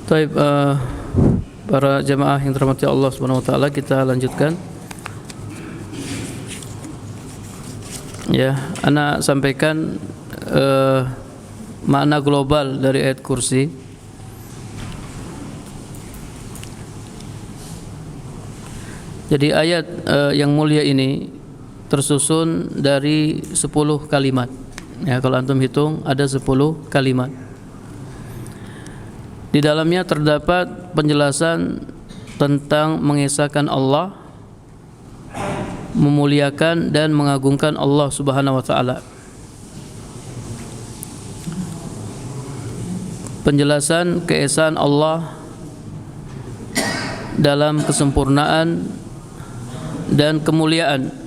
Taib, para jamaah yang dirahmati Allah Subhanahu wa taala, kita lanjutkan. Ya, ana sampaikan makna global dari ayat kursi. Jadi ayat yang mulia ini tersusun dari 10 kalimat. Ya, kalau antum hitung ada 10 kalimat. Di dalamnya terdapat penjelasan tentang mengesahkan Allah, memuliakan dan mengagungkan Allah Subhanahu wa taala. Penjelasan keesaan Allah dalam kesempurnaan dan kemuliaan.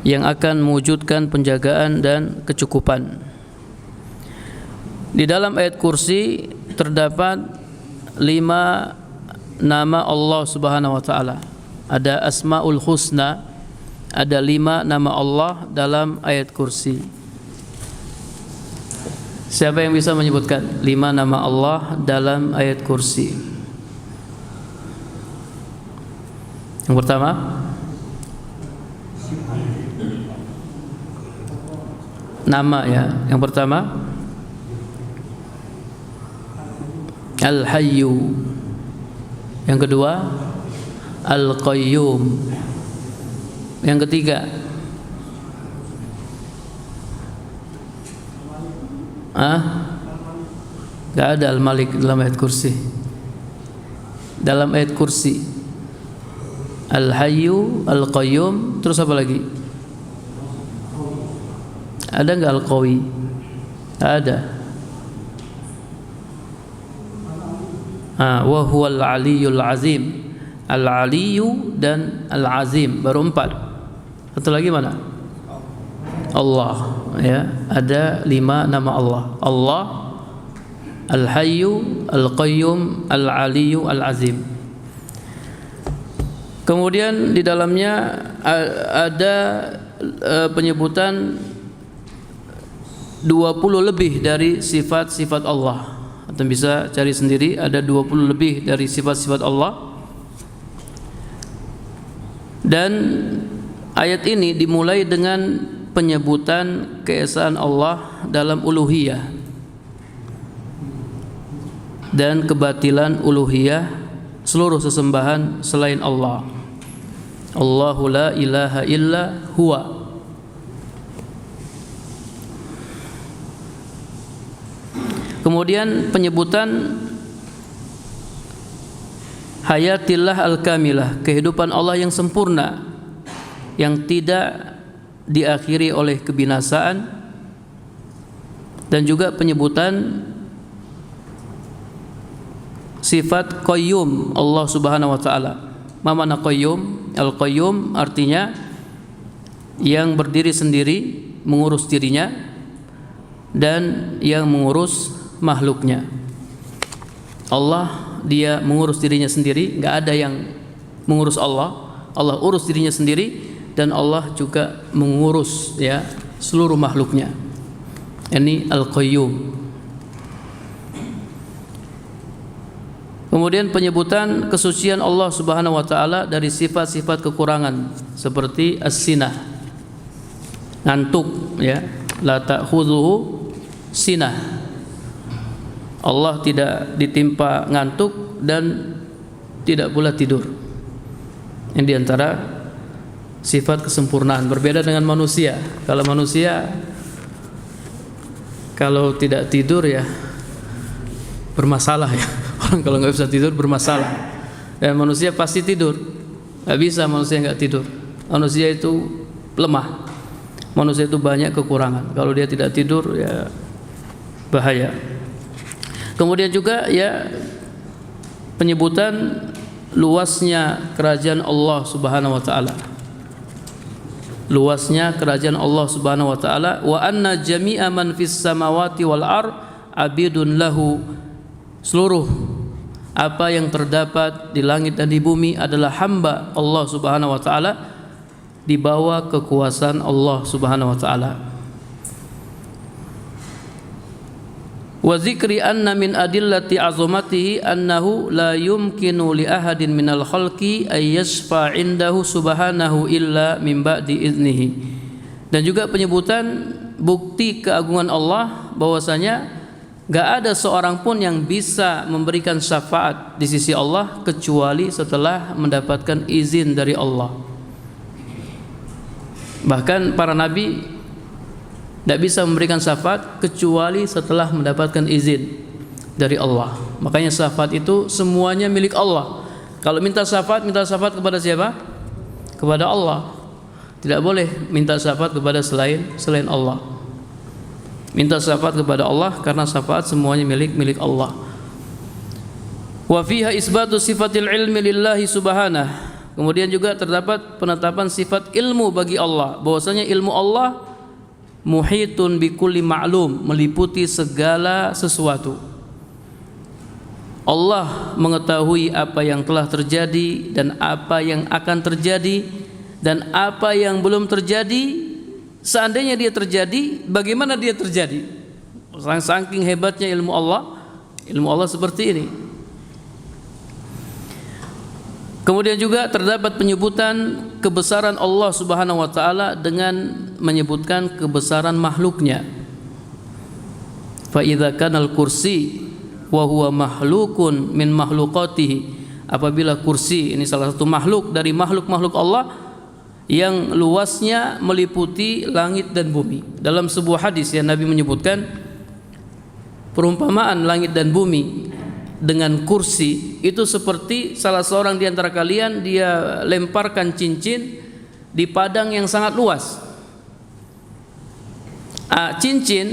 Yang akan mewujudkan penjagaan dan kecukupan. Di dalam ayat kursi terdapat 5 nama Allah Subhanahu wa taala. Ada Asmaul Husna, ada 5 nama Allah dalam ayat kursi. Siapa yang bisa menyebutkan 5 nama Allah dalam ayat kursi? Yang pertama, nama ya. Yang pertama Al-Hayyu. Yang kedua Al-Qayyum. Yang ketiga Gak ada Al-Malik dalam ayat kursi. Dalam ayat kursi Al-Hayyu, Al-Qayyum, terus apa lagi? Ada enggak Al-Qawi? Ada. Wa huwal aliyyul azim. Al-Aliyyu dan Al-Azim, baru 4. Satu lagi mana? Allah, ya. Ada 5 nama Allah. Allah, Al-Hayyu, Al-Qayyum, Al-Aliyyu, Al-Azim. Kemudian di dalamnya ada penyebutan 20 lebih dari sifat-sifat Allah. Anda bisa cari sendiri, ada 20 lebih dari sifat-sifat Allah. Dan ayat ini dimulai dengan penyebutan keesaan Allah dalam uluhiyah dan kebatilan uluhiyah seluruh sesembahan selain Allah. Allahu la ilaha illa huwa. Kemudian penyebutan hayatillah al-kamilah, kehidupan Allah yang sempurna, yang tidak diakhiri oleh kebinasaan. Dan juga penyebutan sifat qayyum Allah Subhanahu wa taala. Ma makna qayyum? Al-qayyum artinya yang berdiri sendiri, mengurus dirinya dan yang mengurus makhluknya. Allah, dia mengurus dirinya sendiri, enggak ada yang mengurus Allah. Allah urus dirinya sendiri dan Allah juga mengurus ya seluruh makhluknya. Ini Al-Qayyum. Kemudian penyebutan kesucian Allah Subhanahu wa taala dari sifat-sifat kekurangan seperti as-sinah, ngantuk ya, la ta'khudhuhu sinah. Allah tidak ditimpa ngantuk dan tidak pula tidur. Ini diantara sifat kesempurnaan. Berbeda dengan manusia. Kalau manusia kalau tidak tidur ya bermasalah ya. Orang kalau nggak bisa tidur bermasalah. Dan manusia pasti tidur. Nggak bisa manusia nggak tidur. Manusia itu lemah. Manusia itu banyak kekurangan. Kalau dia tidak tidur ya bahaya. Kemudian juga ya penyebutan luasnya kerajaan Allah Subhanahu wa taala. Luasnya kerajaan Allah Subhanahu wa taala, wa anna jami'a man fis samawati wal ard abidun lahu. Seluruh apa yang terdapat di langit dan di bumi adalah hamba Allah Subhanahu wa taala, di bawah kekuasaan Allah Subhanahu wa taala. wa dzikri anna min adillati azamatihi annahu la yumkinu li ahadin minal khalqi ay yashfa' indahu subhanahu illa min ba'di iznihi. Dan juga penyebutan bukti keagungan Allah bahwasanya gak ada seorang pun yang bisa memberikan syafaat di sisi Allah kecuali setelah mendapatkan izin dari Allah. Bahkan para nabi tidak bisa memberikan syafaat kecuali setelah mendapatkan izin dari Allah. Makanya syafaat itu semuanya milik Allah. Kalau minta syafaat kepada siapa? Kepada Allah. Tidak boleh minta syafaat kepada selain Allah. Minta syafaat kepada Allah karena syafaat semuanya milik Allah. Wa fiha isbatu sifatil ilmi lillahi subhanahu. Kemudian juga terdapat penetapan sifat ilmu bagi Allah, bahwasanya ilmu Allah muhitun bikulli ma'lum, meliputi segala sesuatu. Allah mengetahui apa yang telah terjadi dan apa yang akan terjadi dan apa yang belum terjadi. Seandainya dia terjadi, bagaimana dia terjadi? Saking hebatnya ilmu Allah seperti ini. Kemudian juga terdapat penyebutan kebesaran Allah Subhanahu wa taala dengan menyebutkan kebesaran makhluknya. Fa idza kana al-kursi wa huwa mahlukun min makhluqatihi. Apabila kursi ini salah satu makhluk dari makhluk-makhluk Allah yang luasnya meliputi langit dan bumi. Dalam sebuah hadis yang Nabi menyebutkan perumpamaan langit dan bumi dengan kursi itu seperti salah seorang di antara kalian dia lemparkan cincin di padang yang sangat luas. Cincin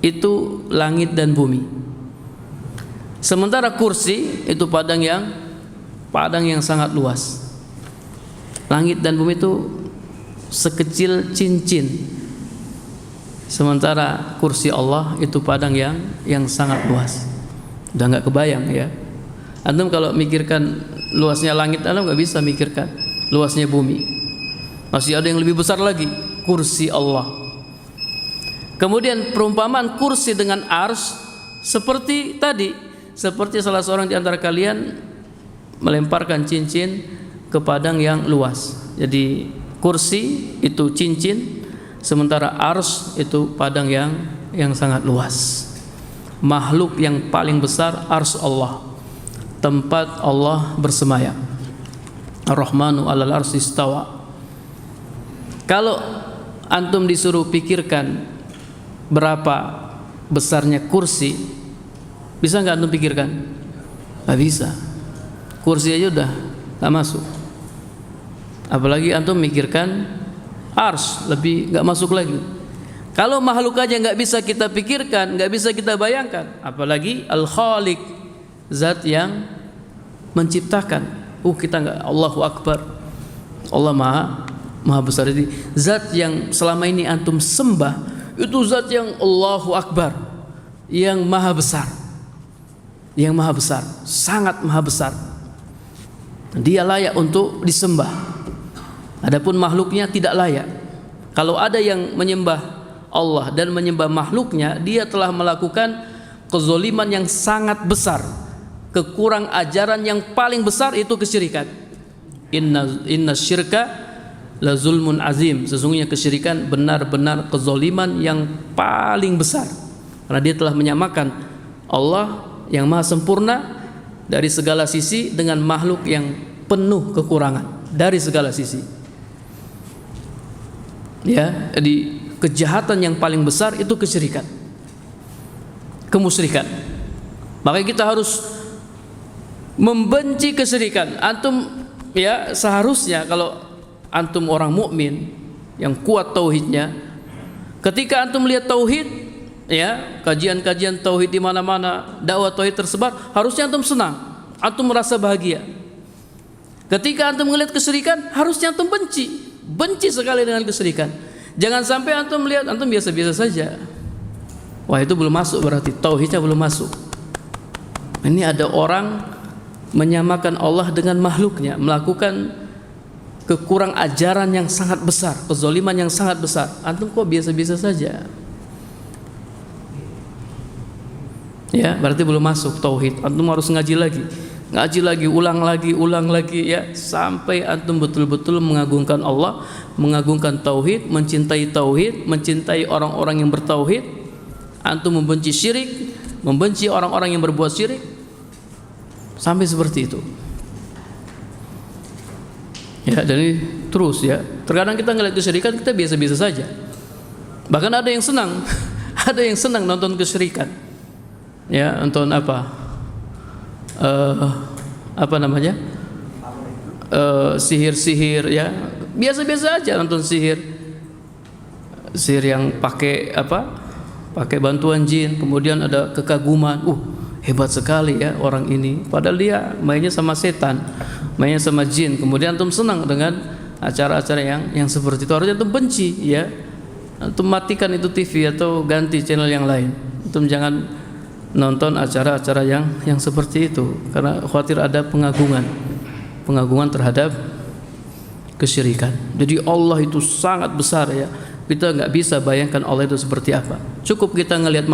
itu langit dan bumi. Sementara kursi itu padang yang sangat luas. Langit dan bumi itu sekecil cincin. Sementara kursi Allah itu padang yang sangat luas. Udah nggak kebayang ya. Antum kalau mikirkan luasnya langit, antum nggak bisa mikirkan luasnya bumi. Masih ada yang lebih besar lagi, kursi Allah. Kemudian perumpamaan kursi dengan ars seperti tadi, seperti salah seorang di antara kalian melemparkan cincin ke padang yang luas. Jadi kursi itu cincin, sementara ars itu padang yang sangat luas. Makhluk yang paling besar ars Allah, tempat Allah bersemayam. Ar-Rahmanu 'alal arsy istawa. Kalau antum disuruh pikirkan berapa besarnya kursi, bisa nggak antum pikirkan? Nggak bisa. Kursi aja udah nggak masuk. Apalagi antum mikirkan ars, lebih nggak masuk lagi. Kalau makhluk aja nggak bisa kita pikirkan, nggak bisa kita bayangkan, apalagi Al-Khaliq, zat yang menciptakan. Kita nggak, Allahu Akbar, Allah maha besar. Jadi zat yang selama ini antum sembah itu zat yang Allahu Akbar, yang maha besar, sangat maha besar. Dia layak untuk disembah. Adapun makhluknya tidak layak. Kalau ada yang menyembah Allah dan menyembah makhluknya, dia telah melakukan kezoliman yang sangat besar, kekurang ajaran yang paling besar, itu kesyirikan. Inna syirka la zulmun azim. Sesungguhnya kesyirikan benar-benar kezoliman yang paling besar, karena dia telah menyamakan Allah yang maha sempurna dari segala sisi dengan makhluk yang penuh kekurangan dari segala sisi. Ya, jadi kejahatan yang paling besar itu kesyirikan, kemusyrikan. Makanya kita harus membenci kesyirikan. Antum ya seharusnya kalau antum orang mukmin yang kuat tauhidnya, ketika antum melihat tauhid, ya kajian-kajian tauhid di mana-mana, dakwah tauhid tersebar, harusnya antum senang, antum merasa bahagia. Ketika antum melihat kesyirikan, harusnya antum benci sekali dengan kesyirikan. Jangan sampai antum melihat antum biasa-biasa saja. Wah, itu belum masuk, berarti tauhidnya belum masuk. Ini ada orang menyamakan Allah dengan makhluknya, melakukan kekurang ajaran yang sangat besar, kezaliman yang sangat besar. Antum kok biasa-biasa saja? Ya, berarti belum masuk tauhid. Antum harus ngaji lagi, ulang lagi ya, sampai antum betul-betul mengagungkan Allah, mengagungkan tauhid, mencintai orang-orang yang bertauhid. Antum membenci syirik, membenci orang-orang yang berbuat syirik, sampai seperti itu. Ya, jadi terus ya. Terkadang kita ngeliat kesyirikan kita biasa-biasa saja. Bahkan ada yang senang, ada yang senang nonton kesyirikan. Ya, nonton apa? Apa namanya? Sihir-sihir ya. Biasa-biasa aja nonton sihir. Sihir yang pakai apa? Pakai bantuan jin, kemudian ada kekaguman. Hebat sekali ya orang ini. Padahal dia mainnya sama setan, mainnya sama jin. Kemudian antum senang dengan acara-acara yang seperti itu. Harusnya antum benci ya. Antum matikan itu TV atau ganti channel yang lain. Antum jangan nonton acara-acara yang seperti itu, karena khawatir ada pengagungan terhadap kesyirikan. Jadi Allah itu sangat besar ya. Kita nggak bisa bayangkan Allah itu seperti apa. Cukup kita ngelihat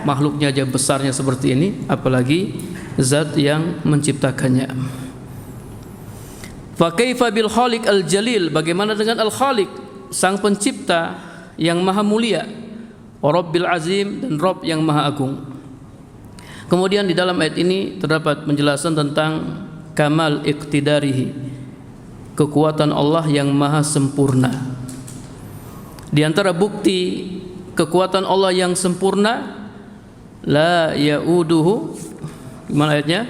makhluknya aja besarnya seperti ini, apalagi zat yang menciptakannya. Fa kaifa bil khaliq al jalil, bagaimana dengan al khaliq, sang pencipta yang maha mulia, Rabbil azim, dan Rabb yang maha agung. Kemudian di dalam ayat ini terdapat penjelasan tentang kamal iqtidarihi, kekuatan Allah yang maha sempurna. Di antara bukti kekuatan Allah yang sempurna, la yauduhu, gimana ayatnya?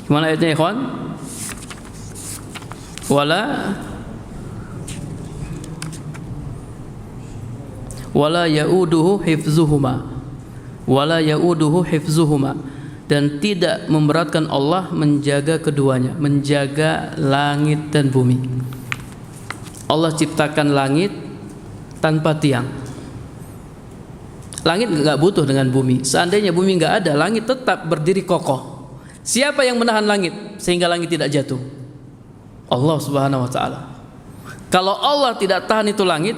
Gimana ayatnya ikhwan? Wala yauduhu hifzuhuma, dan tidak memberatkan Allah menjaga keduanya, menjaga langit dan bumi. Allah ciptakan langit tanpa tiang. Langit nggak butuh dengan bumi. Seandainya bumi nggak ada, langit tetap berdiri kokoh. Siapa yang menahan langit sehingga langit tidak jatuh? Allah Subhanahu wa taala. Kalau Allah tidak tahan itu langit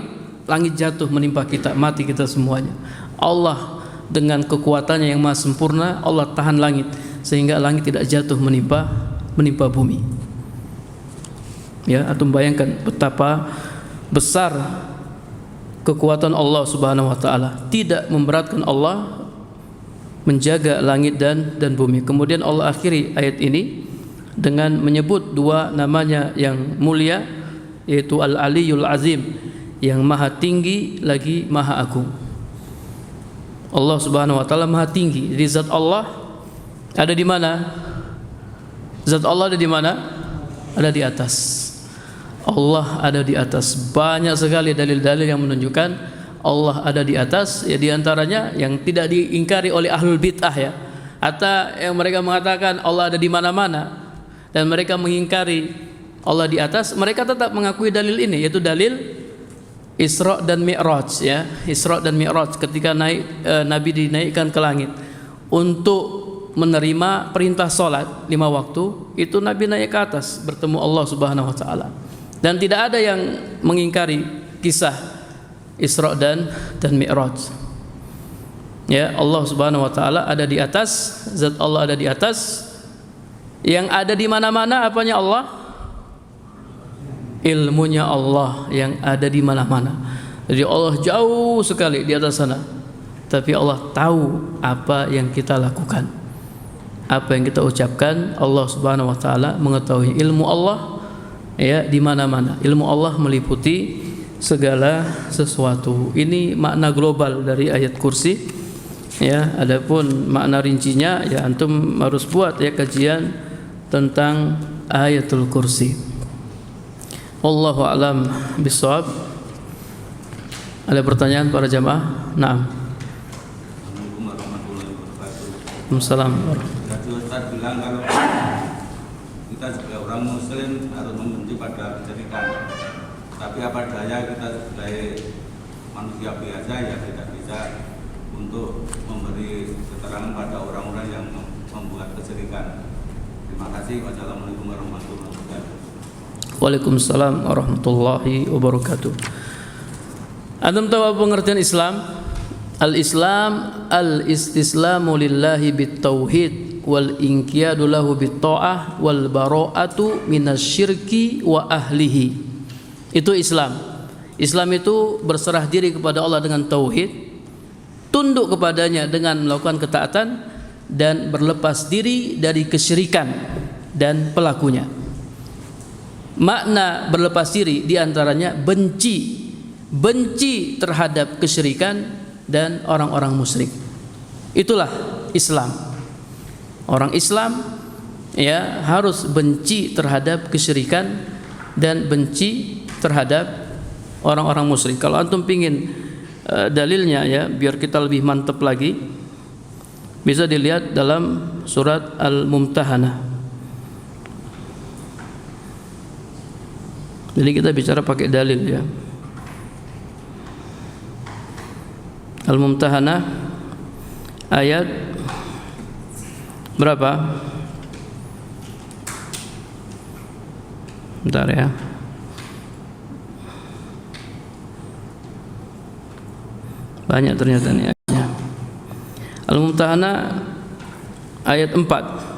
jatuh menimpa kita, mati kita semuanya. Allah dengan kekuatannya yang maha sempurna, Allah tahan langit sehingga langit tidak jatuh menimpa bumi. Ya, antum bayangkan betapa besar kekuatan Allah Subhanahu wa taala. Tidak memberatkan Allah menjaga langit dan bumi. Kemudian Allah akhiri ayat ini dengan menyebut dua namanya yang mulia, yaitu Al-Aliyul Azim, yang maha tinggi lagi maha agung. Allah Subhanahu wa taala maha tinggi. Jadi zat Allah ada di mana? Zat Allah ada di mana? Ada di atas. Allah ada di atas. Banyak sekali dalil-dalil yang menunjukkan Allah ada di atas. Ya, di antaranya yang tidak diingkari oleh ahlul bid'ah ya. Atau yang mereka mengatakan Allah ada di mana-mana dan mereka mengingkari Allah di atas, mereka tetap mengakui dalil ini, yaitu dalil Isra dan Mi'raj ya. Isra dan Mi'raj ketika Nabi dinaikkan ke langit untuk menerima perintah salat 5 waktu, itu Nabi naik ke atas bertemu Allah Subhanahu wa taala. Dan tidak ada yang mengingkari kisah Isra dan Mi'raj. Ya, Allah Subhanahu wa taala ada di atas, zat Allah ada di atas. Yang ada di mana-mana apanya Allah? Ilmunya Allah yang ada di mana-mana. Jadi Allah jauh sekali di atas sana, tapi Allah tahu apa yang kita lakukan, apa yang kita ucapkan. Allah Subhanahu wa taala mengetahui. Ilmu Allah ya di mana-mana. Ilmu Allah meliputi segala sesuatu. Ini makna global dari ayat kursi ya. Adapun makna rincinya ya antum harus buat ya kajian tentang ayatul kursi. Wallahu a'lam bishawab. Ada pertanyaan para jamaah? Naam. Assalamualaikum warahmatullahi wabarakatuh. Waalaikumsalam. Tadi Ustaz bilang kalau kita sebagai orang muslim harus membenci pada kesyirikan. Tapi apa daya kita sebagai manusia biasa ya tidak bisa untuk memberi keterangan pada orang-orang yang membuat kesyirikan. Terima kasih. Wassalamualaikum warahmatullahi wabarakatuh. Waalaikumsalam warahmatullahi wabarakatuh. Antum tahu apa pengertian Islam? Al-Islam al-istislamu lillahi bit-tauhid wal inqiyadu lahu bit-ta'ah wal bara'atu minasyirki wa ahlihi. Itu Islam. Islam itu berserah diri kepada Allah dengan tauhid, tunduk kepadanya dengan melakukan ketaatan, dan berlepas diri dari kesyirikan dan pelakunya. Makna berlepas diri diantaranya benci terhadap kesyirikan dan orang-orang musyrik. Itulah Islam. Orang Islam ya harus benci terhadap kesyirikan dan benci terhadap orang-orang musyrik. Kalau antum pingin dalilnya ya, biar kita lebih mantap lagi, bisa dilihat dalam surat Al-Mumtahanah. Jadi kita bicara pakai dalil ya. Al-Mumtahanah ayat berapa? Bentar ya. Banyak ternyata nih ayatnya. Al-Mumtahanah ayat 4,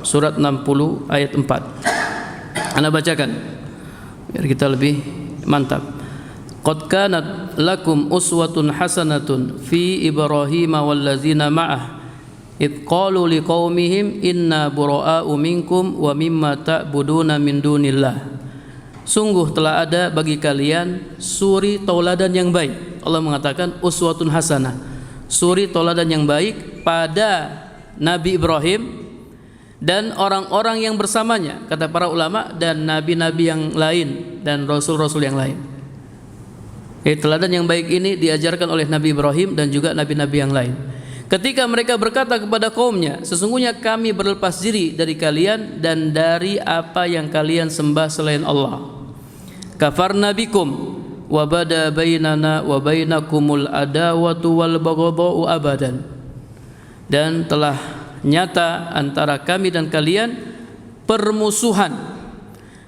surat 60 ayat 4. Ana bacakan biar kita lebih mantap. Qad kanat lakum uswatun hasanatun fi Ibrahim wallazina ma'ah id qalu liqaumihim inna bura'a'u minkum wa mimma ta'buduna min dunillah. Sungguh telah ada bagi kalian suri tauladan yang baik. Allah mengatakan uswatun hasanah, suri tauladan yang baik pada Nabi Ibrahim dan orang-orang yang bersamanya, kata para ulama, dan nabi-nabi yang lain dan rasul-rasul yang lain. Teladan yang baik ini diajarkan oleh Nabi Ibrahim dan juga nabi-nabi yang lain. Ketika mereka berkata kepada kaumnya, sesungguhnya kami berlepas diri dari kalian dan dari apa yang kalian sembah selain Allah. Kafarna bikum wa bada bainana wa bainakumul adawatu wal baghdha'u abadan. Dan telah nyata antara kami dan kalian permusuhan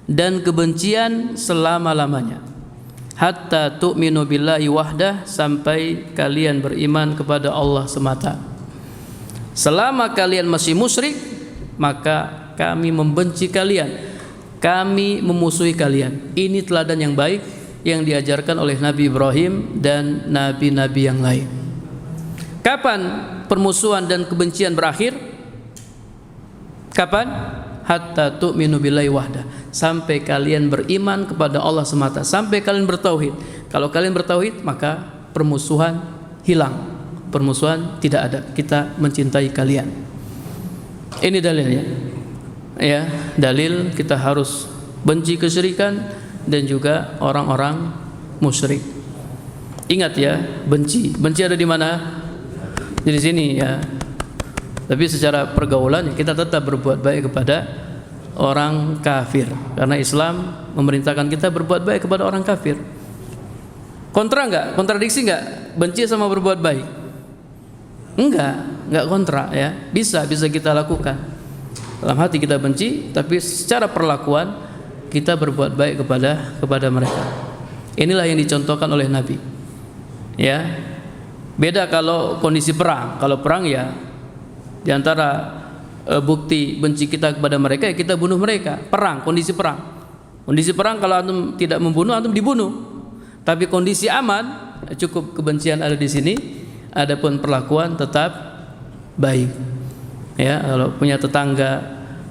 dan kebencian selama-lamanya. Hatta tu'minu billahi wahdah, sampai kalian beriman kepada Allah semata. Selama kalian masih musyrik, maka kami membenci kalian, kami memusuhi kalian. Ini teladan yang baik yang diajarkan oleh Nabi Ibrahim dan nabi-nabi yang lain. Kapan permusuhan dan kebencian berakhir? Kapan? Hatta tu'minu billahi wahdah, sampai kalian beriman kepada Allah semata, sampai kalian bertauhid. Kalau kalian bertauhid, maka permusuhan hilang, permusuhan tidak ada. Kita mencintai kalian. Ini dalilnya. Ya, dalil kita harus benci kesyirikan dan juga orang-orang musyrik. Ingat ya, benci ada di mana? Di sini ya. Tapi secara pergaulan kita tetap berbuat baik kepada orang kafir, karena Islam memerintahkan kita berbuat baik kepada orang kafir. Kontra enggak? Kontradiksi enggak? Benci sama berbuat baik? Enggak kontra ya. Bisa kita lakukan. Dalam hati kita benci, tapi secara perlakuan kita berbuat baik kepada mereka. Inilah yang dicontohkan oleh Nabi. Ya. Beda kalau kondisi perang. Kalau perang ya di antara bukti benci kita kepada mereka ya kita bunuh mereka. Perang, kondisi perang. Kondisi perang kalau antum tidak membunuh, antum dibunuh. Tapi kondisi aman, cukup kebencian ada di sini, adapun perlakuan tetap baik. Ya, kalau punya tetangga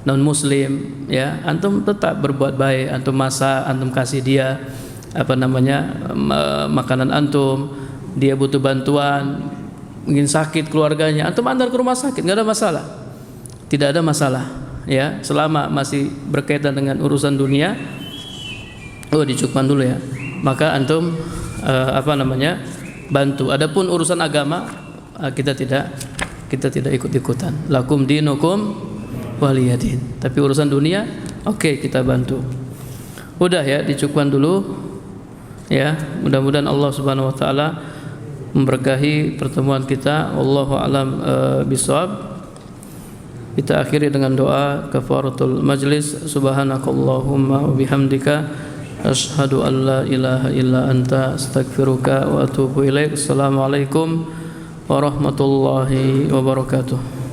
non muslim, ya, antum tetap berbuat baik, antum masak, antum kasih dia makanan antum, dia butuh bantuan, mungkin sakit keluarganya, antum antar ke rumah sakit, nggak ada masalah, tidak ada masalah, ya, selama masih berkaitan dengan urusan dunia. Dicukupkan dulu ya, maka antum bantu. Adapun urusan agama kita tidak ikut-ikutan. Lakum dinukum waliyadin. Tapi urusan dunia, oke, kita bantu. Udah ya, dicukupkan dulu. Ya, mudah-mudahan Allah Subhanahu wa taala memberkahi pertemuan kita. Wallahu a'lam bishawab. Kita akhiri dengan doa kafaratul majlis. Subhanakallahumma wa bihamdika asyhadu an la ilaha illa anta astaghfiruka wa atubu ilaik. Assalamualaikum warahmatullahi wabarakatuh.